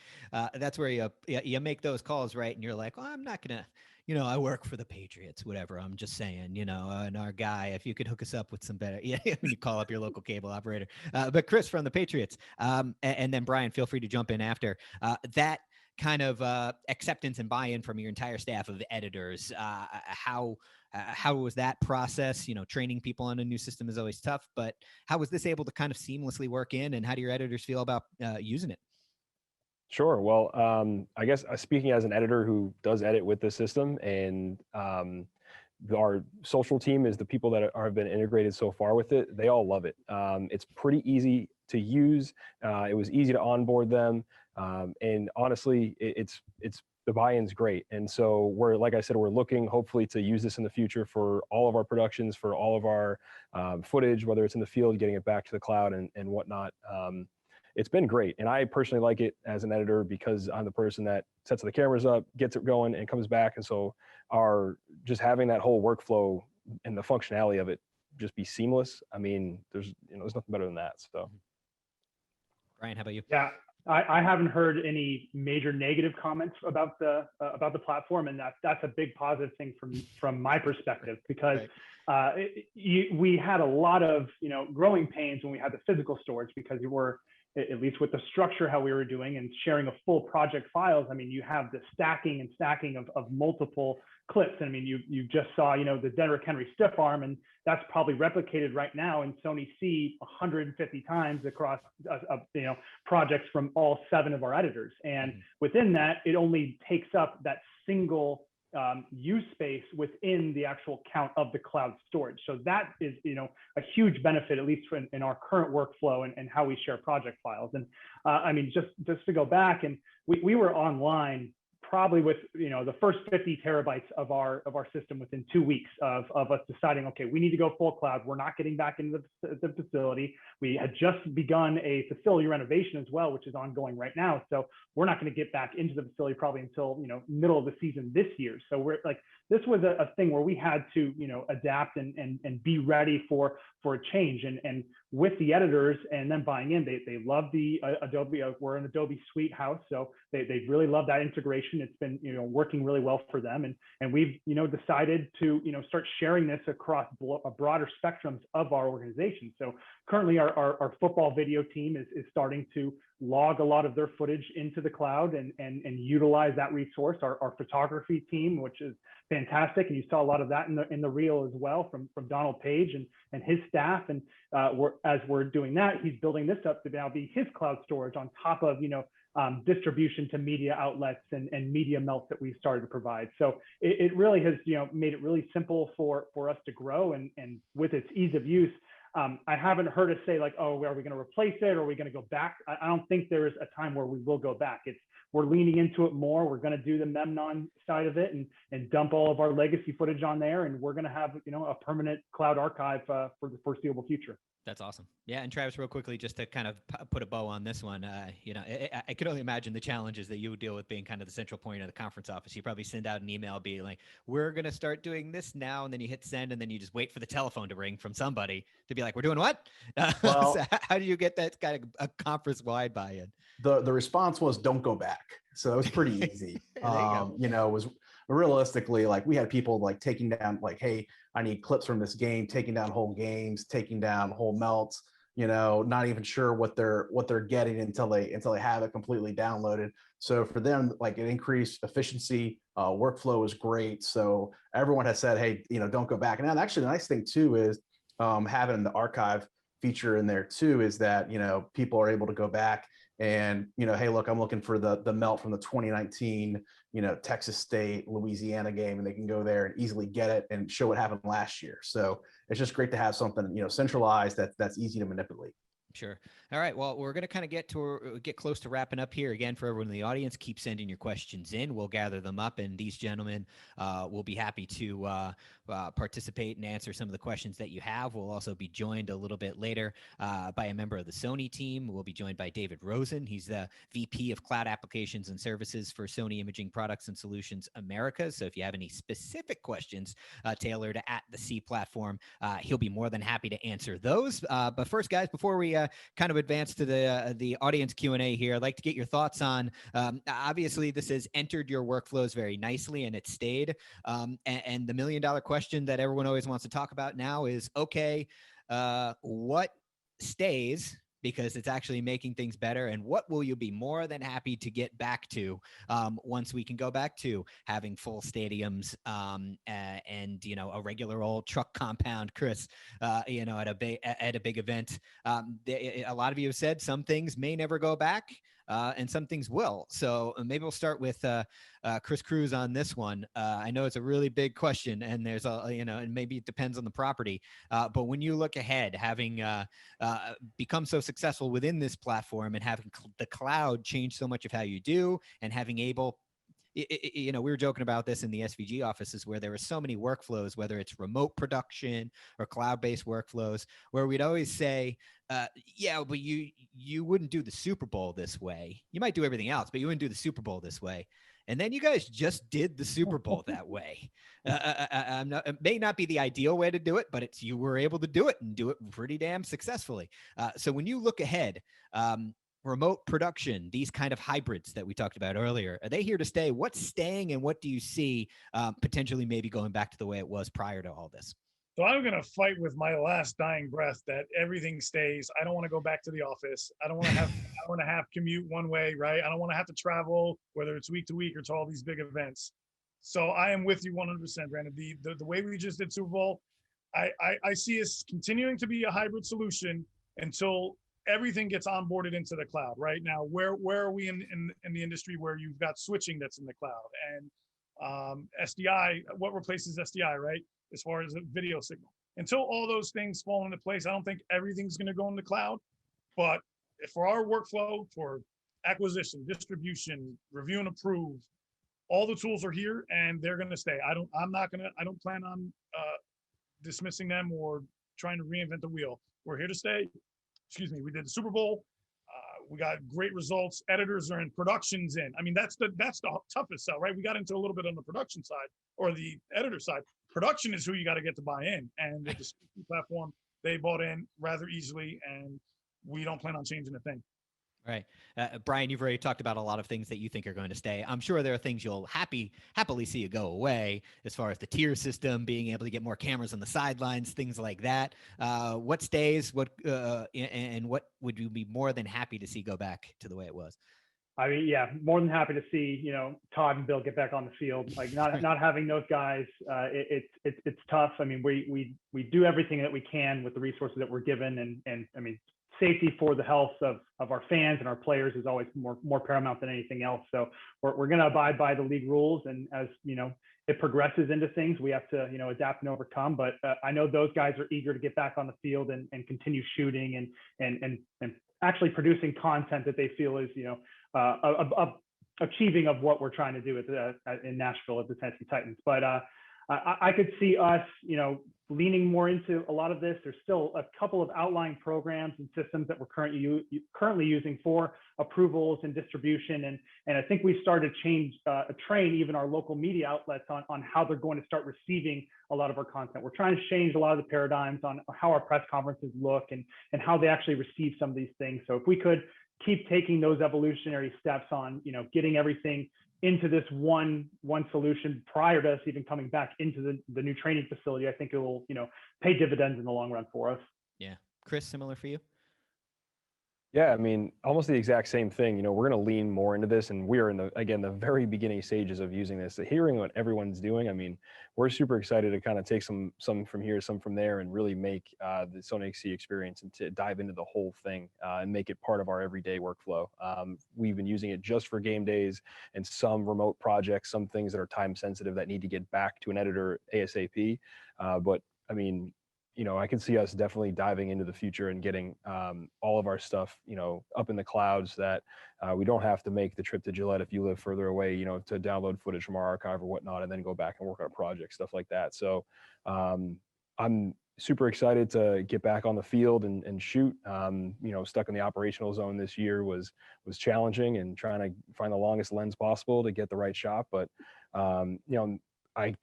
That's where you make those calls, right? And you're like, well, I'm not going to, I work for the Patriots, whatever. I'm just saying, and our guy, if you could hook us up with some better, when you call up your local cable operator. But Chris from the Patriots, and then Brian, feel free to jump in after that. Kind of acceptance and buy-in from your entire staff of editors. How was that process? Training people on a new system is always tough, but how was this able to kind of seamlessly work in, and how do your editors feel about using it? Sure. Well, I guess speaking as an editor who does edit with the system, and our social team is the people that have been integrated so far with it. They all love it. It's pretty easy to use. It was easy to onboard them. And honestly, it's the buy-in's great. And so we're, like I said, we're looking hopefully to use this in the future for all of our productions, for all of our footage, whether it's in the field, getting it back to the cloud and whatnot. It's been great. And I personally like it as an editor because I'm the person that sets the cameras up, gets it going, and comes back. And so just having that whole workflow and the functionality of it just be seamless. I mean, there's nothing better than that. So Brian, how about you? Yeah. I haven't heard any major negative comments about the platform, and that's a big positive thing from my perspective, because we had a lot of growing pains when we had the physical storage, because you were, at least with the structure how we were doing and sharing a full project files. I mean, you have the stacking of multiple clips. I mean, you just saw the Derrick Henry stiff arm, and that's probably replicated right now in Sony C 150 times across projects from all 7 of our editors. And within that, it only takes up that single use space within the actual count of the cloud storage. So that is a huge benefit, at least in our current workflow and how we share project files. And I mean, just to go back, and we were online probably with, the first 50 terabytes of our system within 2 weeks of us deciding, okay, we need to go full cloud. We're not getting back into the facility. We had just begun a facility renovation as well, which is ongoing right now. So we're not going to get back into the facility probably until, middle of the season this year. So we're like, this was a thing where we had to, adapt and be ready for a change. And with the editors and then buying in, they love the Adobe. We're an Adobe Suite house, so they really love that integration. It's been working really well for them, and we've decided to start sharing this across a broader spectrums of our organization. So currently, our football video team is starting to log a lot of their footage into the cloud and utilize that resource. Our photography team, which is fantastic, and you saw a lot of that in the reel as well from Donald Page and his staff. And as we're doing that, he's building this up to now be his cloud storage on top of distribution to media outlets and media melts that we've started to provide. So it really has made it really simple for us to grow, and with its ease of use. I haven't heard us say like, oh, are we going to replace it or are we going to go back? I don't think there is a time where we will go back. We're leaning into it more. We're going to do the Memnon side of it and dump all of our legacy footage on there. And we're going to have, a permanent cloud archive for the foreseeable future. That's awesome. Yeah. And Travis, real quickly, just to kind of put a bow on this one, I could only imagine the challenges that you would deal with being kind of the central point of the conference office. You probably send out an email being like, we're going to start doing this now. And then you hit send, and then you just wait for the telephone to ring from somebody to be like, we're doing what? Well, so how do you get that kind of a conference wide buy-in? The response was, don't go back. So it was pretty easy. It was realistically, like, we had people like taking down like, hey, I need clips from this game, taking down whole games, taking down whole melts, not even sure what they're getting until they have it completely downloaded. So for them, like, it increased efficiency, workflow is great. So everyone has said, hey, don't go back. And actually the nice thing too is having the archive feature in there too, is that, people are able to go back and, hey, look, I'm looking for the melt from the 2019, Texas State, Louisiana game, and they can go there and easily get it and show what happened last year. So it's just great to have something, centralized that's easy to manipulate. Sure. All right. Well, we're going to kind of get close to wrapping up here. Again, for everyone in the audience, keep sending your questions in. We'll gather them up, and these gentlemen will be happy to participate and answer some of the questions that you have. We'll also be joined a little bit later by a member of the Sony team. We'll be joined by David Rosen. He's the VP of Cloud Applications and Services for Sony Imaging Products and Solutions Americas. So if you have any specific questions tailored at the C platform, he'll be more than happy to answer those. But first, guys, before we kind of advance to the audience Q&A here, I'd like to get your thoughts on, obviously this has entered your workflows very nicely and it stayed. And the $1 million question that everyone always wants to talk about now is, okay, what stays because it's actually making things better, and what will you be more than happy to get back to once we can go back to having full stadiums and a regular old truck compound, Chris, at a big event. A lot of you have said some things may never go back. And some things will. So maybe we'll start with Chris Cruz on this one. I know it's a really big question, and there's and maybe it depends on the property. But when you look ahead, having become so successful within this platform and having the cloud change so much of how you do, and having able, we were joking about this in the SVG offices where there were so many workflows, whether it's remote production or cloud-based workflows, where we'd always say, yeah, but you wouldn't do the Super Bowl this way. You might do everything else, but you wouldn't do the Super Bowl this way. And then you guys just did the Super Bowl that way. It may not be the ideal way to do it, but you were able to do it and do it pretty damn successfully. So when you look ahead, remote production, these kind of hybrids that we talked about earlier, are they here to stay? What's staying, and what do you see potentially maybe going back to the way it was prior to all this? So I'm going to fight with my last dying breath that everything stays. I don't want to go back to the office. I don't want to have commute one way, right? I don't want to have to travel, whether it's week to week or to all these big events. So I am with you 100%, Brandon. The way we just did Super Bowl, I see us continuing to be a hybrid solution until everything gets onboarded into the cloud. Right now, where are we in the industry where you've got switching that's in the cloud, and SDI? What replaces SDI, right? As far as a video signal, until all those things fall into place, I don't think everything's going to go in the cloud. But for our workflow, for acquisition, distribution, review and approve, all the tools are here and they're going to stay. I don't plan on dismissing them or trying to reinvent the wheel. We're here to stay. Excuse me. We did the Super Bowl. We got great results. Editors are in, productions in. I mean, that's the toughest sell, right? We got into a little bit on the production side or the editor side. Production is who you got to get to buy in, and with the platform, they bought in rather easily, and we don't plan on changing a thing. Right. Brian, you've already talked about a lot of things that you think are going to stay. I'm sure there are things you'll happily see go away, as far as the tier system, being able to get more cameras on the sidelines, things like that. What stays, and what would you be more than happy to see go back to the way it was? I mean, yeah, more than happy to see, Todd and Bill get back on the field. Like not having those guys, it's tough. I mean, we do everything that we can with the resources that we're given, and I mean, safety for the health of our fans and our players is always more paramount than anything else. So we're going to abide by the league rules, and as it progresses into things, we have to adapt and overcome. But I know those guys are eager to get back on the field and continue shooting and actually producing content that they feel is achieving of what we're trying to do in Nashville at the Tennessee Titans. But I could see us, leaning more into a lot of this. There's still a couple of outlying programs and systems that we're currently using for approvals and distribution. And I think we started to train even our local media outlets on how they're going to start receiving a lot of our content. We're trying to change a lot of the paradigms on how our press conferences look and how they actually receive some of these things. So if we could keep taking those evolutionary steps on, getting everything into this one solution prior to us even coming back into the new training facility, I think it will, pay dividends in the long run for us. Yeah. Chris, similar for you? Yeah, I mean, almost the exact same thing. We're going to lean more into this, and we are in the very beginning stages of using this. Hearing what everyone's doing, I mean, we're super excited to kind of take some from here, some from there, and really make the Sony XC experience and to dive into the whole thing and make it part of our everyday workflow. We've been using it just for game days and some remote projects, some things that are time sensitive that need to get back to an editor ASAP. But I mean, I can see us definitely diving into the future and getting all of our stuff, up in the clouds, that we don't have to make the trip to Gillette if you live further away, to download footage from our archive or whatnot, and then go back and work on a project, stuff like that. So I'm super excited to get back on the field and shoot. Stuck in the operational zone this year was challenging, and trying to find the longest lens possible to get the right shot. But, I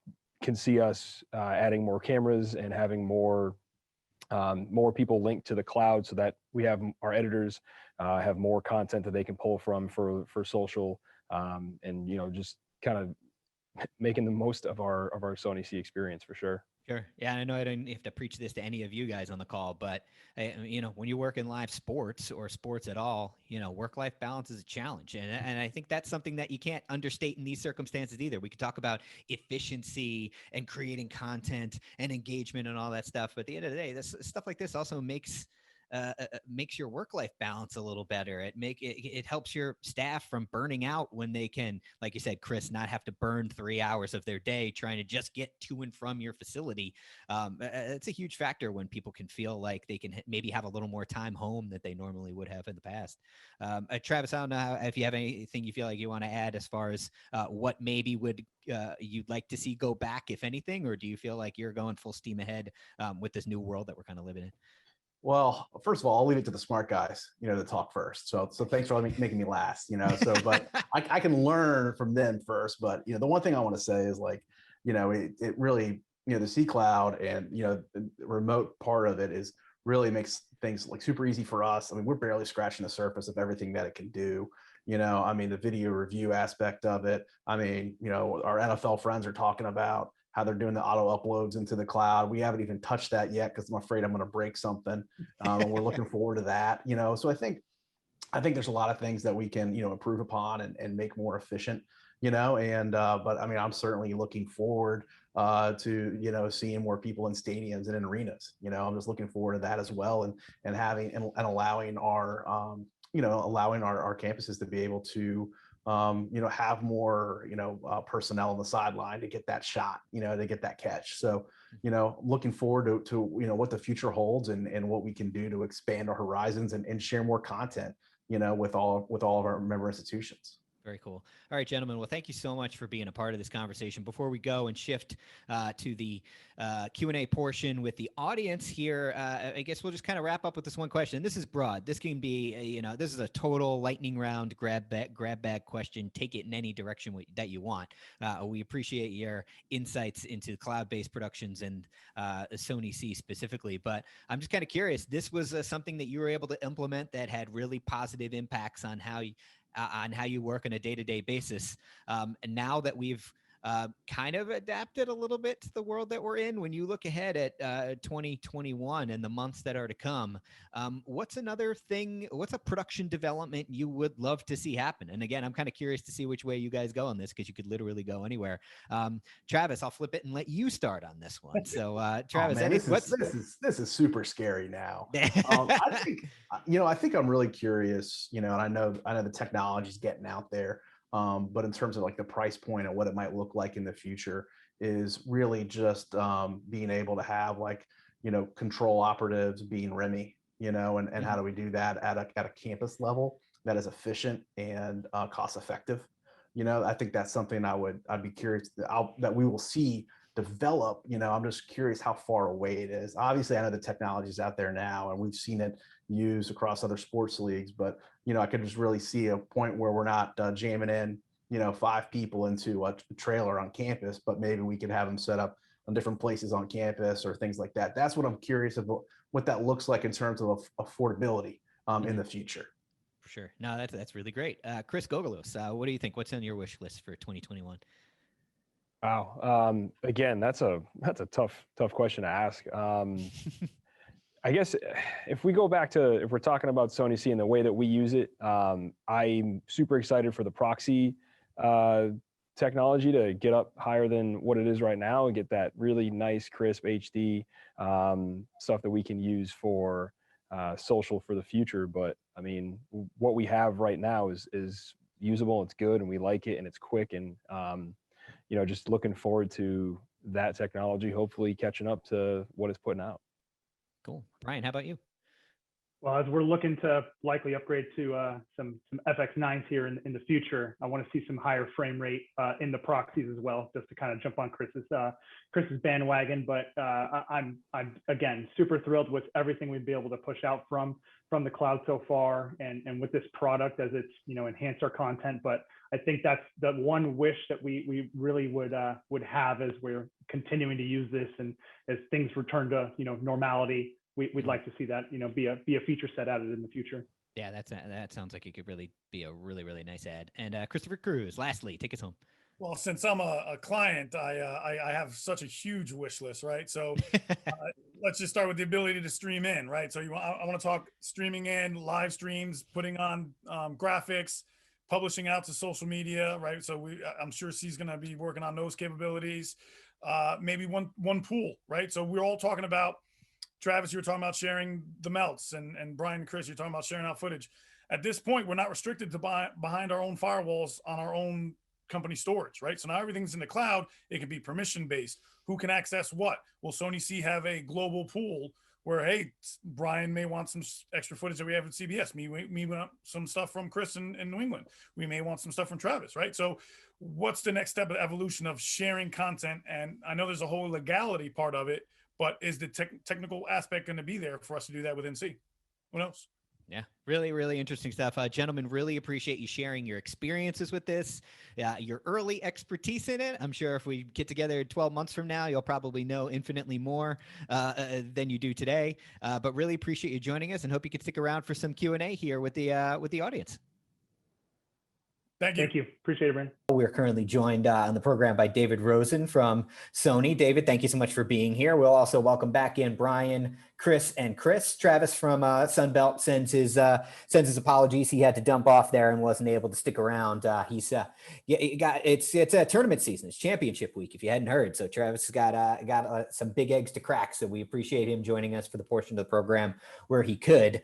can see us adding more cameras and having more people linked to the cloud, so that we have our editors have more content that they can pull from for social, and just kind of making the most of our Sony C experience for sure. Sure. Yeah, I know I don't have to preach this to any of you guys on the call, but when you work in live sports or sports at all, work-life balance is a challenge, and I think that's something that you can't understate in these circumstances either. We could talk about efficiency and creating content and engagement and all that stuff, but at the end of the day, this stuff like this also makes your work-life balance a little better. It helps your staff from burning out when they can, like you said, Chris, not have to burn 3 hours of their day trying to just get to and from your facility. It's a huge factor when people can feel like they can maybe have a little more time home that they normally would have in the past. Travis, I don't know if you have anything you feel like you want to add as far as what maybe would you'd like to see go back, if anything, or do you feel like you're going full steam ahead with this new world that we're kind of living in? Well, first of all, I'll leave it to the smart guys, to talk first. So thanks for making me last, but I can learn from them first. But, the one thing I want to say is it really, the C Cloud and, the remote part of it really makes things super easy for us. I mean, we're barely scratching the surface of everything that it can do. The video review aspect of it. Our NFL friends are talking about how they're doing the auto uploads into the cloud. We haven't even touched that yet because I'm afraid I'm going to break something. And we're looking forward to that, So I think there's a lot of things that we can, improve upon and make more efficient, but I'm certainly looking forward to, seeing more people in stadiums and in arenas. I'm just looking forward to that as well. And having and allowing our, our campuses to be able to, have more, personnel on the sideline to get that shot, to get that catch. So, looking forward to what the future holds and what we can do to expand our horizons and share more content, with all of our member institutions. Very cool. All right, gentlemen. Well, thank you so much for being a part of this conversation. Before we go and shift to the Q&A portion with the audience here, I guess we'll just kind of wrap up with this one question. This is broad. This can be, this is a total lightning round grab bag question. Take it in any direction that you want. We appreciate your insights into cloud-based productions and Sony C specifically. But I'm just kind of curious. This was something that you were able to implement that had really positive impacts on how you work on a day-to-day basis. And now that we've kind of adapted a little bit to the world that we're in, when you look ahead at 2021 and the months that are to come, what's a production development you would love to see happen? And again, I'm kind of curious to see which way you guys go on this, because you could literally go anywhere. Travis, I'll flip it and let you start on this one. So Travis, this is super scary now. I think I'm really curious, and I know the technology's getting out there. But in terms of like the price point and what it might look like in the future is really just being able to have control operatives being REMI, and how do we do that at a campus level that is efficient and cost effective. I think that's something I'd be curious that we will see develop. I'm just curious how far away it is. Obviously, I know the technology is out there now and we've seen it used across other sports leagues, but I could just really see a point where we're not jamming in 5 people into a trailer on campus, but maybe we could have them set up on different places on campus or things like that. That's what I'm curious about, what that looks like in terms of affordability in the future. For sure. No, that's really great. Chris Gogolos, what do you think? What's on your wish list for 2021? Wow. Again, that's a tough question to ask. I guess if we go back to, if we're talking about Sony C and the way that we use it, I'm super excited for the proxy technology to get up higher than what it is right now and get that really nice, crisp HD stuff that we can use for social for the future. But I mean, what we have right now is usable, it's good, and we like it, and it's quick, and just looking forward to that technology hopefully catching up to what it's putting out. Cool. Brian, how about you? Well, as we're looking to likely upgrade to some FX9s here in the future, I want to see some higher frame rate in the proxies as well, just to kind of jump on Chris's bandwagon. But I'm again super thrilled with everything we'd be able to push out from the cloud so far, and with this product as it's enhanced our content. But I think that's the one wish that we really would have as we're continuing to use this, and as things return to normality. We'd like to see that, be a feature set added in the future. Yeah, that sounds like it could really be a really, really nice ad. And Christopher Cruz, lastly, take us home. Well, since I'm a client, I have such a huge wish list, right? So let's just start with the ability to stream in, right? So I want to talk streaming in, live streams, putting on graphics, publishing out to social media, right? So I'm sure C's going to be working on those capabilities. Maybe one pool, right? So we're all talking about, Travis, you were talking about sharing the melts, and Brian and Chris, you're talking about sharing out footage. At this point, we're not restricted to behind our own firewalls on our own company storage, right? So now everything's in the cloud. It can be permission-based. Who can access what? Will Sony C have a global pool where, hey, Brian may want some extra footage that we have at CBS. Me want some stuff from Chris in New England. We may want some stuff from Travis, right? So what's the next step of evolution of sharing content? And I know there's a whole legality part of it, but is the technical aspect going to be there for us to do that within C? Who knows? Yeah, really, really interesting stuff. Gentlemen, really appreciate you sharing your experiences with this, your early expertise in it. I'm sure if we get together 12 months from now, you'll probably know infinitely more than you do today. But really appreciate you joining us, and hope you can stick around for some Q&A here with the audience. Thank you. Appreciate it, Brandon. We're currently joined on the program by David Rosen from Sony. David, thank you so much for being here. We'll also welcome back in Brian, Chris, and Chris. Travis from Sunbelt sends his apologies. He had to dump off there and wasn't able to stick around. It's a tournament season. It's championship week, if you hadn't heard. So Travis has got some big eggs to crack. So we appreciate him joining us for the portion of the program where he could.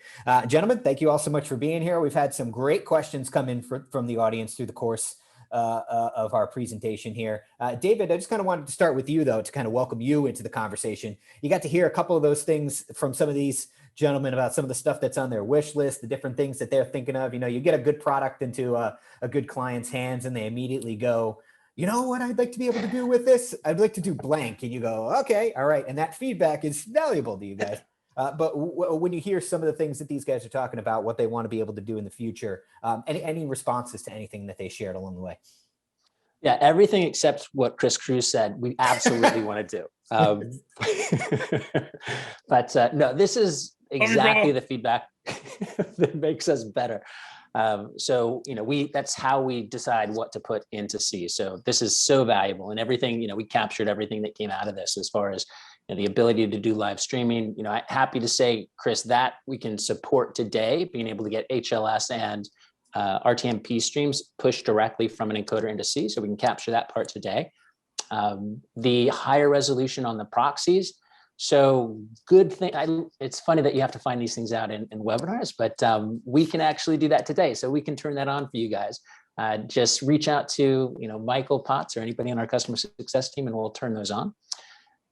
Gentlemen, thank you all so much for being here. We've had some great questions come in from the audience through the course of our presentation here. David, I just kind of wanted to start with you, though, to kind of welcome you into the conversation. You got to hear a couple of those things from some of these gentlemen about some of the stuff that's on their wish list, the different things that they're thinking of. You know, you get a good product into a good client's hands and they immediately go, you know what I'd like to be able to do with this? I'd like to do blank. And you go, okay, all right. And that feedback is valuable to you guys. But when you hear some of the things that these guys are talking about, what they want to be able to do in the future, any responses to anything that they shared along the way? Yeah, everything except what Cruz said, we absolutely want to do. But no, this is exactly the feedback that makes us better. So, you know, that's how we decide what to put into C. So this is so valuable, and everything, you know, we captured everything that came out of this as far as, you know, the ability to do live streaming. You know, I'm happy to say, Chris, that we can support today, being able to get HLS and RTMP streams pushed directly from an encoder into C, so we can capture that part today. The higher resolution on the proxies. So good thing. It's funny that you have to find these things out in webinars, but we can actually do that today. So we can turn that on for you guys. Just reach out to, you know, Michael Potts or anybody on our customer success team, and we'll turn those on.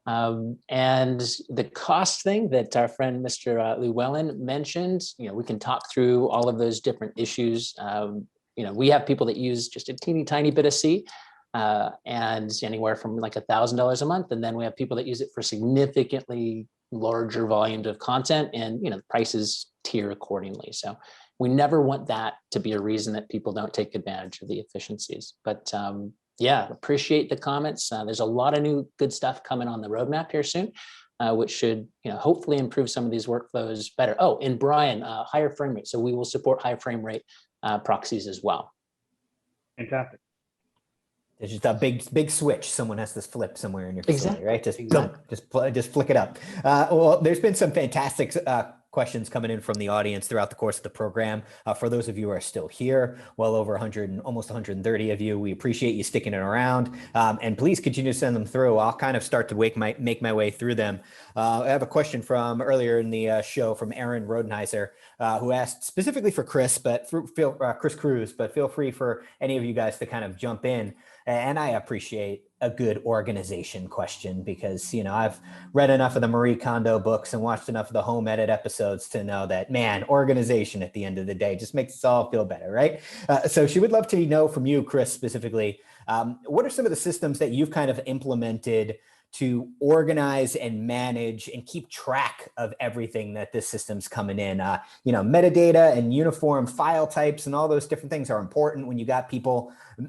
And the cost thing that our friend Mr. Llewellyn mentioned, you know, we can talk through all of those different issues. You know, we have people that use just a teeny tiny bit of C, and anywhere from like $1,000 a month. And then we have people that use it for significantly larger volumes of content, and, you know, the prices tier accordingly. So we never want that to be a reason that people don't take advantage of the efficiencies. But yeah, appreciate the comments. There's a lot of new good stuff coming on the roadmap here soon, which should, you know, hopefully improve some of these workflows better. Oh, and Brian, higher frame rate. So we will support high frame rate proxies as well. Fantastic. It's just a big switch. Someone has to flip somewhere in your facility, right? Just just flick it up. Well, there's been some fantastic questions coming in from the audience throughout the course of the program. For those of you who are still here, well over 100 and almost 130 of you, we appreciate you sticking it around. And please continue to send them through. I'll kind of start to make my way through them. I have a question from earlier in the show from Aaron Rodenheiser, who asked specifically for Chris, but Chris Cruz, but feel free for any of you guys to kind of jump in. And I appreciate a good organization question because, you know, I've read enough of the Marie Kondo books and watched enough of the home edit episodes to know that, man, organization at the end of the day just makes us all feel better, right? So she would love to know from you, Chris, specifically, what are some of the systems that you've kind of implemented to organize and manage and keep track of everything that this system's coming in? You know, metadata and uniform file types and all those different things are important when you got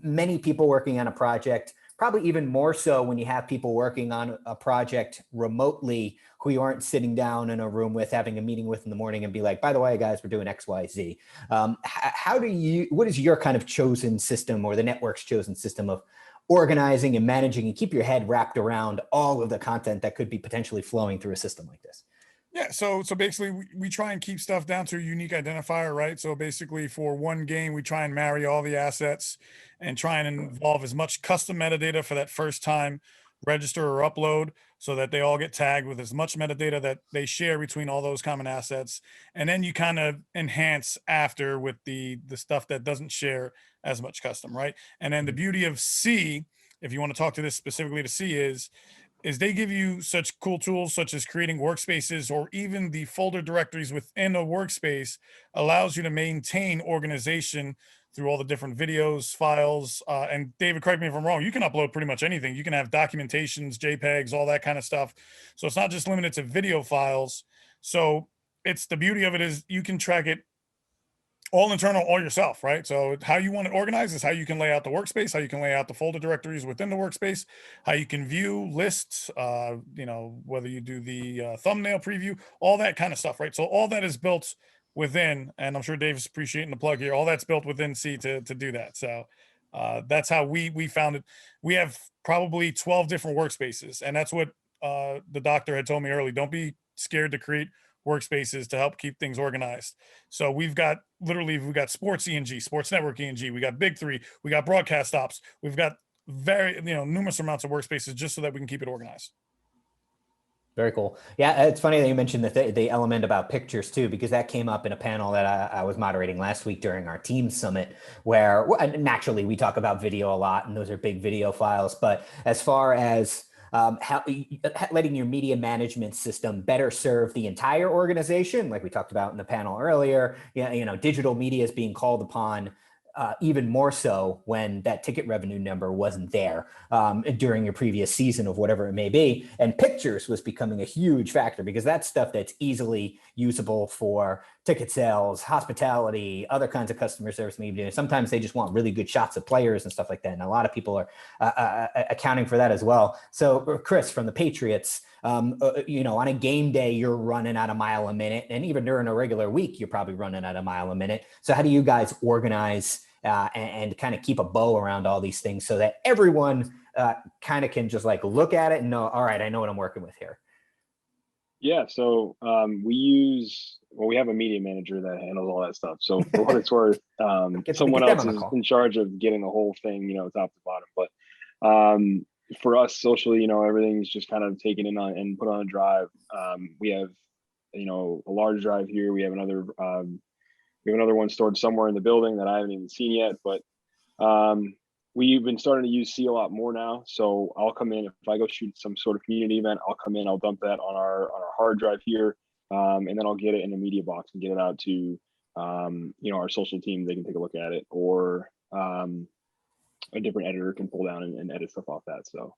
many people working on a project, probably even more so when you have people working on a project remotely who you aren't sitting down in a room with, having a meeting with in the morning and be like, by the way, guys, we're doing X, Y, Z. What is your kind of chosen system, or the network's chosen system of organizing and managing and keep your head wrapped around all of the content that could be potentially flowing through a system like this? Yeah, so basically we try and keep stuff down to a unique identifier, right? So basically for one game, we try and marry all the assets and try and involve as much custom metadata for that first time register or upload, so that they all get tagged with as much metadata that they share between all those common assets. And then you kind of enhance after with the stuff that doesn't share as much custom, right? And then the beauty of C, if you want to talk to this specifically to C, is they give you such cool tools such as creating workspaces, or even the folder directories within a workspace allows you to maintain organization through all the different videos, files. And David, correct me if I'm wrong, you can upload pretty much anything. You can have documentations, JPEGs, all that kind of stuff. So it's not just limited to video files. So it's the beauty of it is you can track it all internal, all yourself, right? So how you want it organized is how you can lay out the workspace, how you can lay out the folder directories within the workspace, how you can view lists, you know, whether you do the thumbnail preview, all that kind of stuff, right? So all that is built within, and I'm sure Dave's appreciating the plug here, all that's built within C to do that. So that's how we found it. We have probably 12 different workspaces, and that's what the doctor had told me early. Don't be scared to create workspaces to help keep things organized. So we've got sports ENG, sports network ENG, we got big three, we got broadcast ops, we've got numerous amounts of workspaces just so that we can keep it organized. Very cool. Yeah, it's funny that you mentioned the element about pictures too, because that came up in a panel that I was moderating last week during our team summit, where naturally we talk about video a lot, and those are big video files. But as far as how letting your media management system better serve the entire organization, like we talked about in the panel earlier, digital media is being called upon even more so when that ticket revenue number wasn't there during your previous season of whatever it may be. And pictures was becoming a huge factor because that's stuff that's easily usable for ticket sales, hospitality, other kinds of customer service media. Sometimes they just want really good shots of players and stuff like that. And a lot of people are accounting for that as well. So Chris, from the Patriots, on a game day, you're running at a mile a minute. And even during a regular week, you're probably running at a mile a minute. So how do you guys organize and kind of keep a bow around all these things so that everyone kind of can just like look at it and know, all right, I know what I'm working with here? Yeah, so we have a media manager that handles all that stuff. So for what it's worth, someone else is in charge of getting the whole thing, top to bottom. But for us socially, everything's just kind of taken in on and put on a drive. We have, a large drive here. We have another one stored somewhere in the building that I haven't even seen yet. But we've been starting to use C a lot more now. So I'll come in, if I go shoot some sort of community event, I'll come in, I'll dump that on our hard drive here. And then I'll get it in a media box and get it out to, our social team. They can take a look at it, or a different editor can pull down and edit stuff off that. So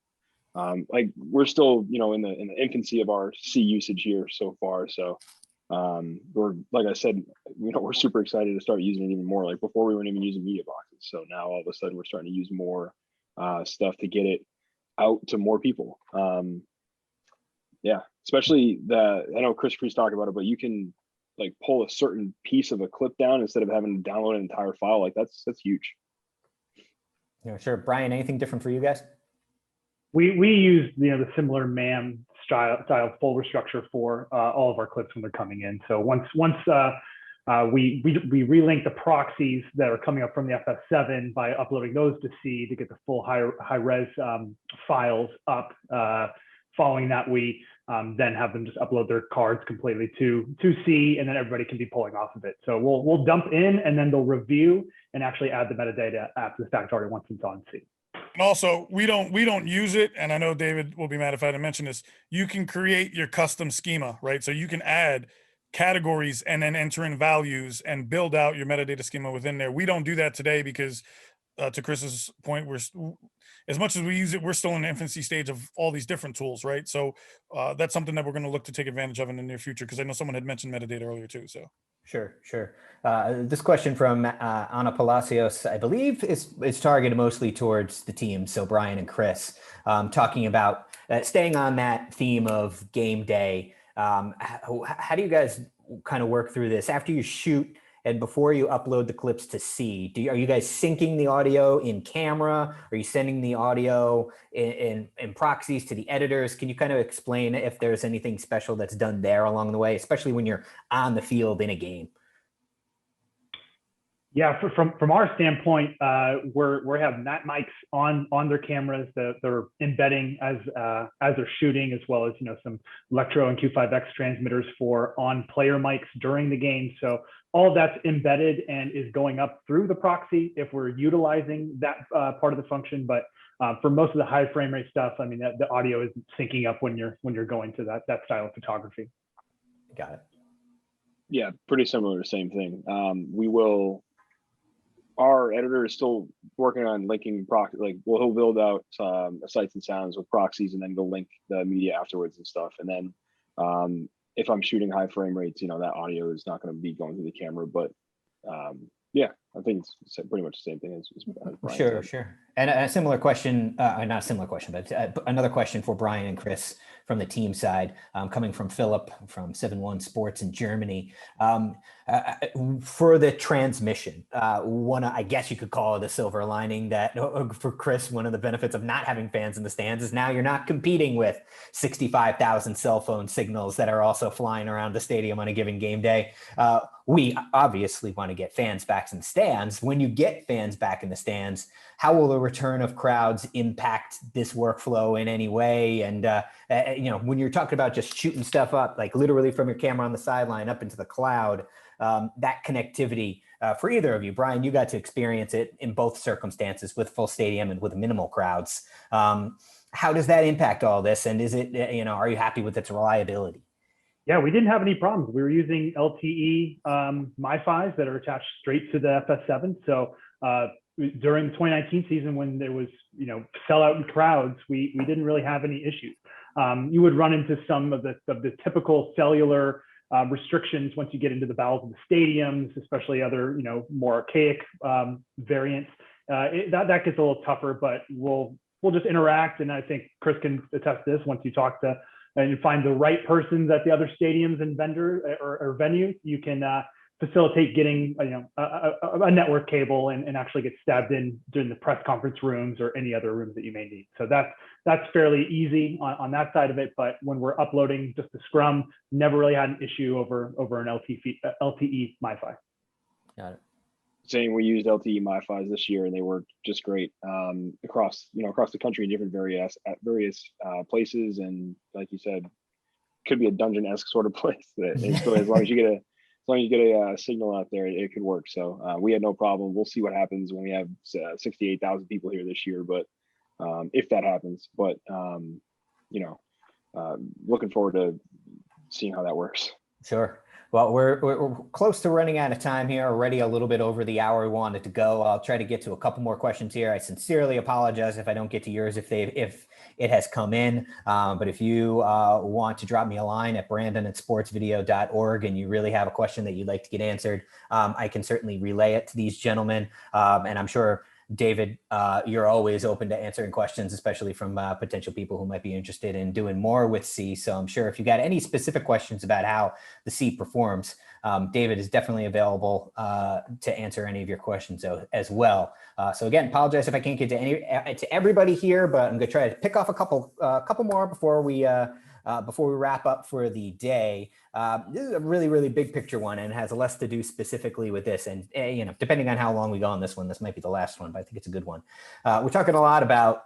we're still, in the infancy of our C usage here so far. So we're, like I said, we're super excited to start using it even more. Like before we weren't even using media boxes. So now all of a sudden we're starting to use more stuff to get it out to more people. Especially I know Chris talked about it, but you can like pull a certain piece of a clip down instead of having to download an entire file. Like that's huge. Yeah, sure. Brian, anything different for you guys? We use the similar MAM style folder structure for all of our clips when they're coming in. So once we relink the proxies that are coming up from the FS7 by uploading those to C to get the full high res files up. Following that, we then have them just upload their cards completely to C, and then everybody can be pulling off of it. So we'll dump in, and then they'll review and actually add the metadata after the fact already once it's on C. And also, we don't use it, and I know David will be mad if I didn't mention this. You can create your custom schema, right? So you can add categories and then enter in values and build out your metadata schema within there. We don't do that today because, to Chris's point, as much as we use it, we're still in the infancy stage of all these different tools, right? So that's something that we're going to look to take advantage of in the near future, because I know someone had mentioned metadata earlier too. So sure. This question from Ana Palacios, I believe, is targeted mostly towards the team. So Brian and Chris, talking about staying on that theme of game day. How do you guys kind of work through this after you shoot? And before you upload the clips to C, are you guys syncing the audio in camera? Are you sending the audio in proxies to the editors? Can you kind of explain if there's anything special that's done there along the way, especially when you're on the field in a game? Yeah, from our standpoint, we have mics on their cameras that they're embedding as they're shooting, as well as some Electro and Q5X transmitters for on player mics during the game. So all of that's embedded and is going up through the proxy if we're utilizing that part of the function. But for most of the high frame rate stuff, I mean, the audio isn't syncing up when you're going to that style of photography. Got it. Yeah, pretty similar, same thing. Our editor is still working on linking proxy. He'll build out sights and sounds with proxies, and then go link the media afterwards and stuff. And then if I'm shooting high frame rates, that audio is not going to be going through the camera. But I think it's pretty much the same thing as Brian said. Sure. And a similar question, not a similar question, but another question for Brian and Chris from the team side, coming from Philip from 7-1 Sports in Germany. For the transmission, I guess you could call it a silver lining that for Chris, one of the benefits of not having fans in the stands is now you're not competing with 65,000 cell phone signals that are also flying around the stadium on a given game day. we obviously want to get fans back in the stands. When you get fans back in the stands, how will the return of crowds impact this workflow in any way? And, when you're talking about just shooting stuff up, like literally from your camera on the sideline up into the cloud, that connectivity for either of you, Brian, you got to experience it in both circumstances with full stadium and with minimal crowds. How does that impact all this? And is it, are you happy with its reliability? Yeah, we didn't have any problems. We were using LTE MiFis that are attached straight to the FS7. So during the 2019 season, when there was, sellout in crowds, we didn't really have any issues. You would run into some of the typical cellular restrictions once you get into the bowels of the stadiums, especially other, more archaic variants. That gets a little tougher, but we'll just interact. And I think Chris can attest to this. Once you talk to and you find the right persons at the other stadiums and vendor or venues, you can facilitate getting a network cable and actually get stabbed in during the press conference rooms or any other rooms that you may need. So that's fairly easy on that side of it. But when we're uploading just the scrum, never really had an issue over an LTE MiFi. Got it. Saying we used LTE MiFis this year and they worked just great across the country in different various places, and like you said, could be a dungeon-esque sort of place that as long as you get a signal out there, it could work. So we had no problem. We'll see what happens when we have 68,000 people here this year, but if that happens, but looking forward to seeing how that works. Sure. Well, we're close to running out of time here, already a little bit over the hour we wanted to go. I'll try to get to a couple more questions here. I sincerely apologize if I don't get to yours if it has come in. But if you want to drop me a line at brandon@sportsvideo.org and you really have a question that you'd like to get answered, I can certainly relay it to these gentlemen. And I'm sure, David, you're always open to answering questions, especially from potential people who might be interested in doing more with C. So I'm sure if you got any specific questions about how the C performs, David is definitely available to answer any of your questions as well. So again, apologize if I can't get to everybody here, but I'm going to try to pick off a couple more before we wrap up for the day. This is a really, really big picture one and has less to do specifically with this. And, depending on how long we go on this one, this might be the last one, but I think it's a good one. We're talking a lot about,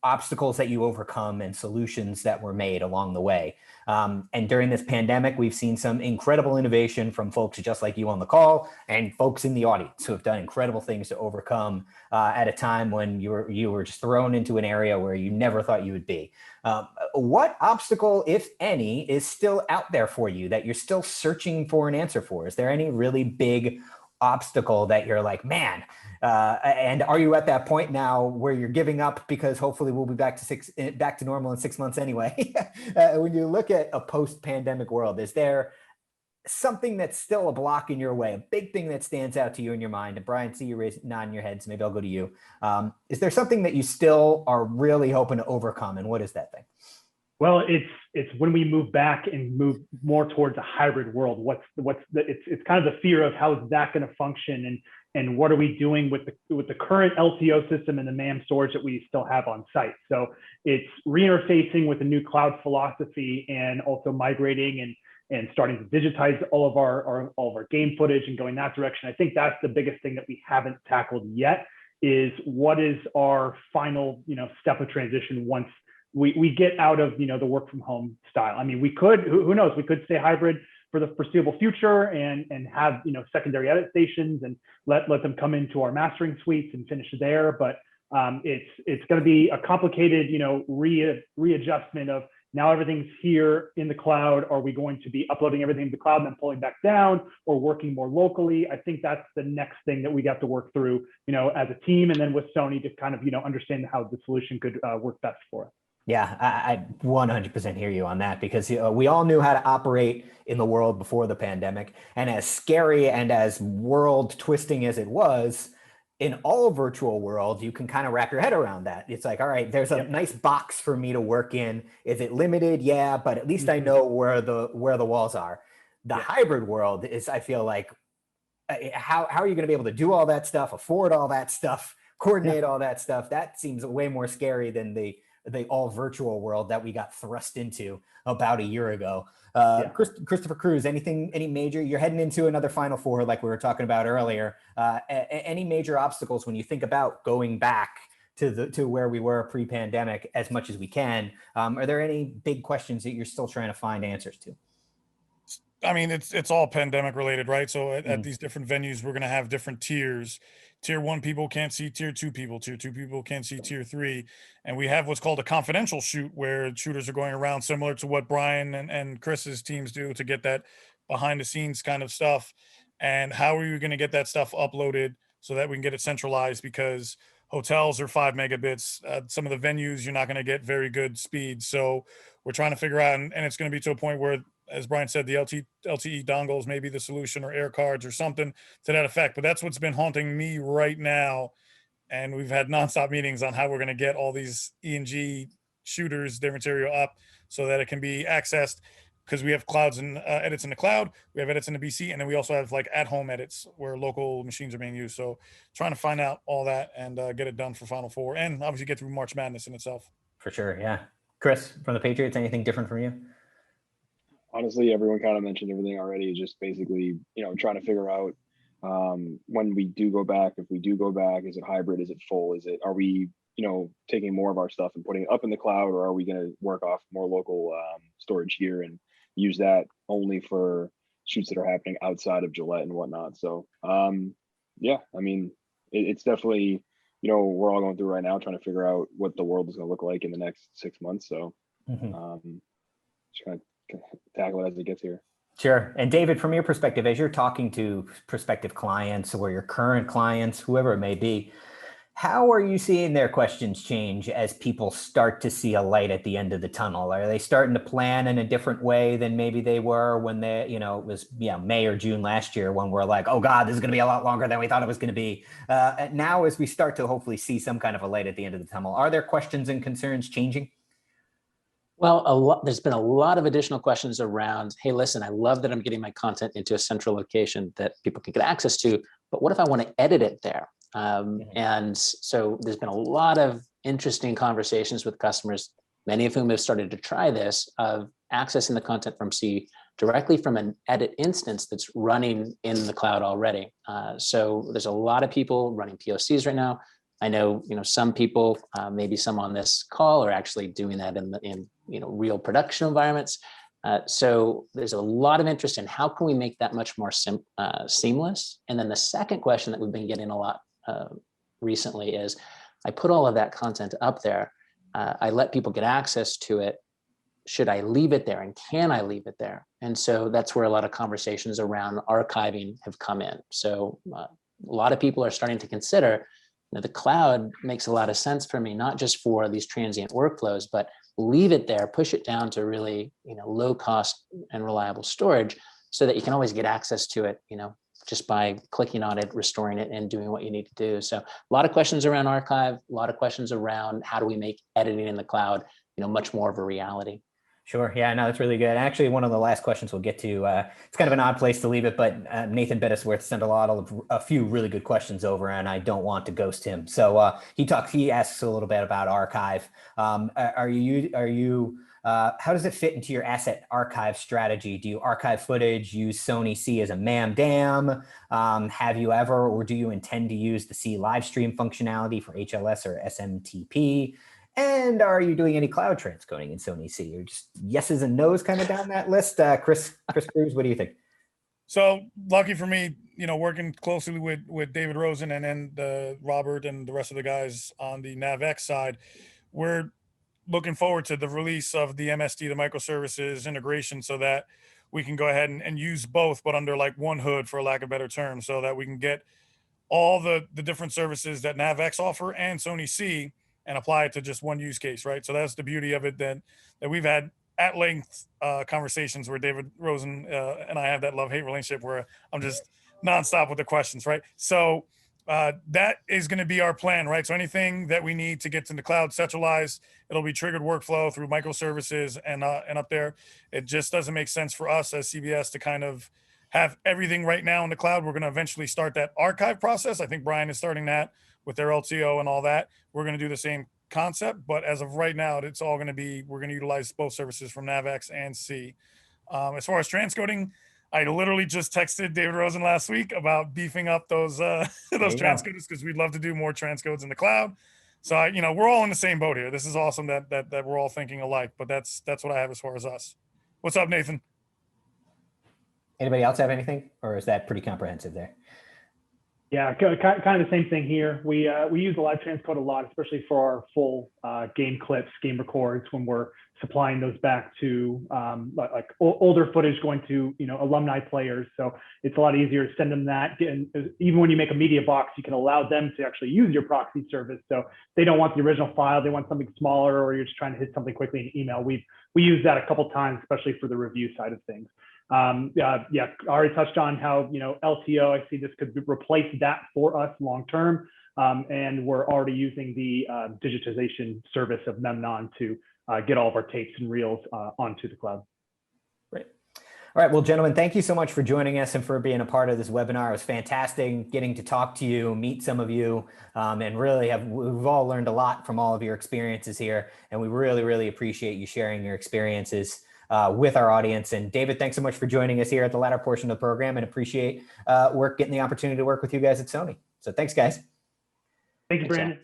obstacles that you overcome and solutions that were made along the way. And during this pandemic, we've seen some incredible innovation from folks just like you on the call and folks in the audience who have done incredible things to overcome at a time when you were just thrown into an area where you never thought you would be. What obstacle, if any, is still out there for you that you're still searching for an answer for? Is there any really big obstacle that you're like, man, and are you at that point now where you're giving up because hopefully we'll be back to normal in 6 months anyway? When you look at a post-pandemic world, is there something that's still a block in your way, a big thing that stands out to you in your mind? And Brian, see you nodding your head, so maybe I'll go to you. Is there something that you still are really hoping to overcome, and what is that thing? Well, it's when we move back and move more towards a hybrid world. It's kind of the fear of how is that going to function, and what are we doing with the current LTO system and the MAM storage that we still have on site. So it's reinterfacing with a new cloud philosophy and also migrating and starting to digitize all of our game footage and going that direction. I think that's the biggest thing that we haven't tackled yet, is what is our final step of transition once we get out of the work from home style. I mean, we could, who knows, we could stay hybrid for the foreseeable future and have secondary edit stations and let them come into our mastering suites and finish there. But it's going to be a complicated readjustment of now everything's here in the cloud. Are we going to be uploading everything to the cloud and then pulling back down, or working more locally? I think that's the next thing that we got to work through, as a team, and then with Sony to kind of understand how the solution could work best for us. Yeah, I 100% hear you on that, because we all knew how to operate in the world before the pandemic. And as scary and as world twisting as it was, in all virtual world, you can kind of wrap your head around that. It's like, all right, there's a nice box for me to work in. Is it limited? Yeah, but at least I know where the walls are. The hybrid world is, I feel like, how are you going to be able to do all that stuff, afford all that stuff, coordinate all that stuff? That seems way more scary than the the all virtual world that we got thrust into about a year ago. Christopher Cruz, any major, you're heading into another Final Four like we were talking about earlier. Any major obstacles when you think about going back to where we were pre-pandemic as much as we can? Are there any big questions that you're still trying to find answers to? I mean, it's all pandemic related, right? So at these different venues, we're going to have different tiers. Tier 1 people can't see tier 2 people. Tier 2 people can't see tier 3. And we have what's called a confidential shoot, where shooters are going around similar to what Brian and Chris's teams do to get that behind the scenes kind of stuff. And how are you going to get that stuff uploaded so that we can get it centralized? Because hotels are 5 megabits. Some of the venues, you're not going to get very good speed. So we're trying to figure out, and it's going to be to a point where, as Brian said, the LTE dongles may be the solution, or air cards or something to that effect. But that's what's been haunting me right now. And we've had nonstop meetings on how we're going to get all these E&G shooters, their material up so that it can be accessed, because we have clouds and edits in the cloud, we have edits in the BC, and then we also have like at-home edits where local machines are being used. So trying to find out all that and get it done for Final Four, and obviously get through March Madness in itself. For sure, yeah. Chris, from the Patriots, anything different from you? Honestly, everyone kind of mentioned everything already. Just basically, trying to figure out when we do go back, if we do go back, is it hybrid? Is it full? Are we, taking more of our stuff and putting it up in the cloud, or are we going to work off more local storage here and use that only for shoots that are happening outside of Gillette and whatnot? So, yeah, I mean, it's definitely, we're all going through right now trying to figure out what the world is going to look like in the next 6 months. So, just trying to tackle it as it gets here. Sure. And David, from your perspective, as you're talking to prospective clients or your current clients, whoever it may be, how are you seeing their questions change as people start to see a light at the end of the tunnel? Are they starting to plan in a different way than maybe they were when it was May or June last year, when we're like, oh God, this is going to be a lot longer than we thought it was going to be. Now, as we start to hopefully see some kind of a light at the end of the tunnel, are there questions and concerns changing? Well, there's been a lot of additional questions around, hey, listen, I love that I'm getting my content into a central location that people can get access to, but what if I want to edit it there? And so there's been a lot of interesting conversations with customers, many of whom have started to try this, of accessing the content from C directly from an edit instance that's running in the cloud already. So there's a lot of people running POCs right now. I know, some people, maybe some on this call, are actually doing that in real production environments. So there's a lot of interest in how can we make that much more seamless. And then the second question that we've been getting a lot recently is, I put all of that content up there. I let people get access to it. Should I leave it there, and can I leave it there? And so that's where a lot of conversations around archiving have come in. So a lot of people are starting to consider, the cloud makes a lot of sense for me, not just for these transient workflows, but leave it there, push it down to really, low cost and reliable storage, so that you can always get access to it, just by clicking on it, restoring it, and doing what you need to do. So a lot of questions around archive, a lot of questions around how do we make editing in the cloud, much more of a reality. Sure. Yeah, no, that's really good. Actually, one of the last questions we'll get to, it's kind of an odd place to leave it, but Nathan Bettisworth sent a few really good questions over, and I don't want to ghost him. So he asks a little bit about archive. How does it fit into your asset archive strategy? Do you archive footage, use Sony C as a MAM-DAM? Have you ever, or do you intend to use the C live stream functionality for HLS or SMTP? And are you doing any cloud transcoding in Sony C? Or just yeses and nos kind of down that list? Chris Cruz, what do you think? So lucky for me, working closely with David Rosen and then Robert and the rest of the guys on the NavX side, we're looking forward to the release of the MSD, the microservices integration, so that we can go ahead and use both, but under like one hood, for lack of better term, so that we can get all the different services that NavX offer and Sony C and apply it to just one use case, right? So that's the beauty of it, that we've had at length conversations where David Rosen and I have that love-hate relationship where I'm just nonstop with the questions, right? So that is going to be our plan, right? So anything that we need to get to the cloud centralized, it'll be triggered workflow through microservices and up there. It just doesn't make sense for us as CBS to kind of have everything right now in the cloud. We're going to eventually start that archive process. I think Brian is starting that with their LTO and all that. We're going to do the same concept, but as of right now, it's all going to be, we're going to utilize both services from NavX and C. As far as transcoding, I literally just texted David Rosen last week about beefing up those transcoders, because we'd love to do more transcodes in the cloud. So we're all in the same boat here. This is awesome that we're all thinking alike, but that's what I have as far as us. What's up, Nathan? Anybody else have anything, or is that pretty comprehensive there? Yeah, kind of the same thing here. We use the live transcode a lot, especially for our full game clips, game records, when we're supplying those back to like older footage going to alumni players. So it's a lot easier to send them that. And even when you make a media box, you can allow them to actually use your proxy service. So they don't want the original file; they want something smaller, or you're just trying to hit something quickly in email. We use that a couple times, especially for the review side of things. I already touched on how LTO, I see this could replace that for us long term, and we're already using the digitization service of Memnon to get all of our tapes and reels onto the cloud. Great. All right, well, gentlemen, thank you so much for joining us and for being a part of this webinar. It was fantastic getting to talk to you, meet some of you, and really we've all learned a lot from all of your experiences here, and we really, really appreciate you sharing your experiences with our audience. And David, thanks so much for joining us here at the latter portion of the program, and appreciate getting the opportunity to work with you guys at Sony. So thanks, guys. Thank you, Brandon.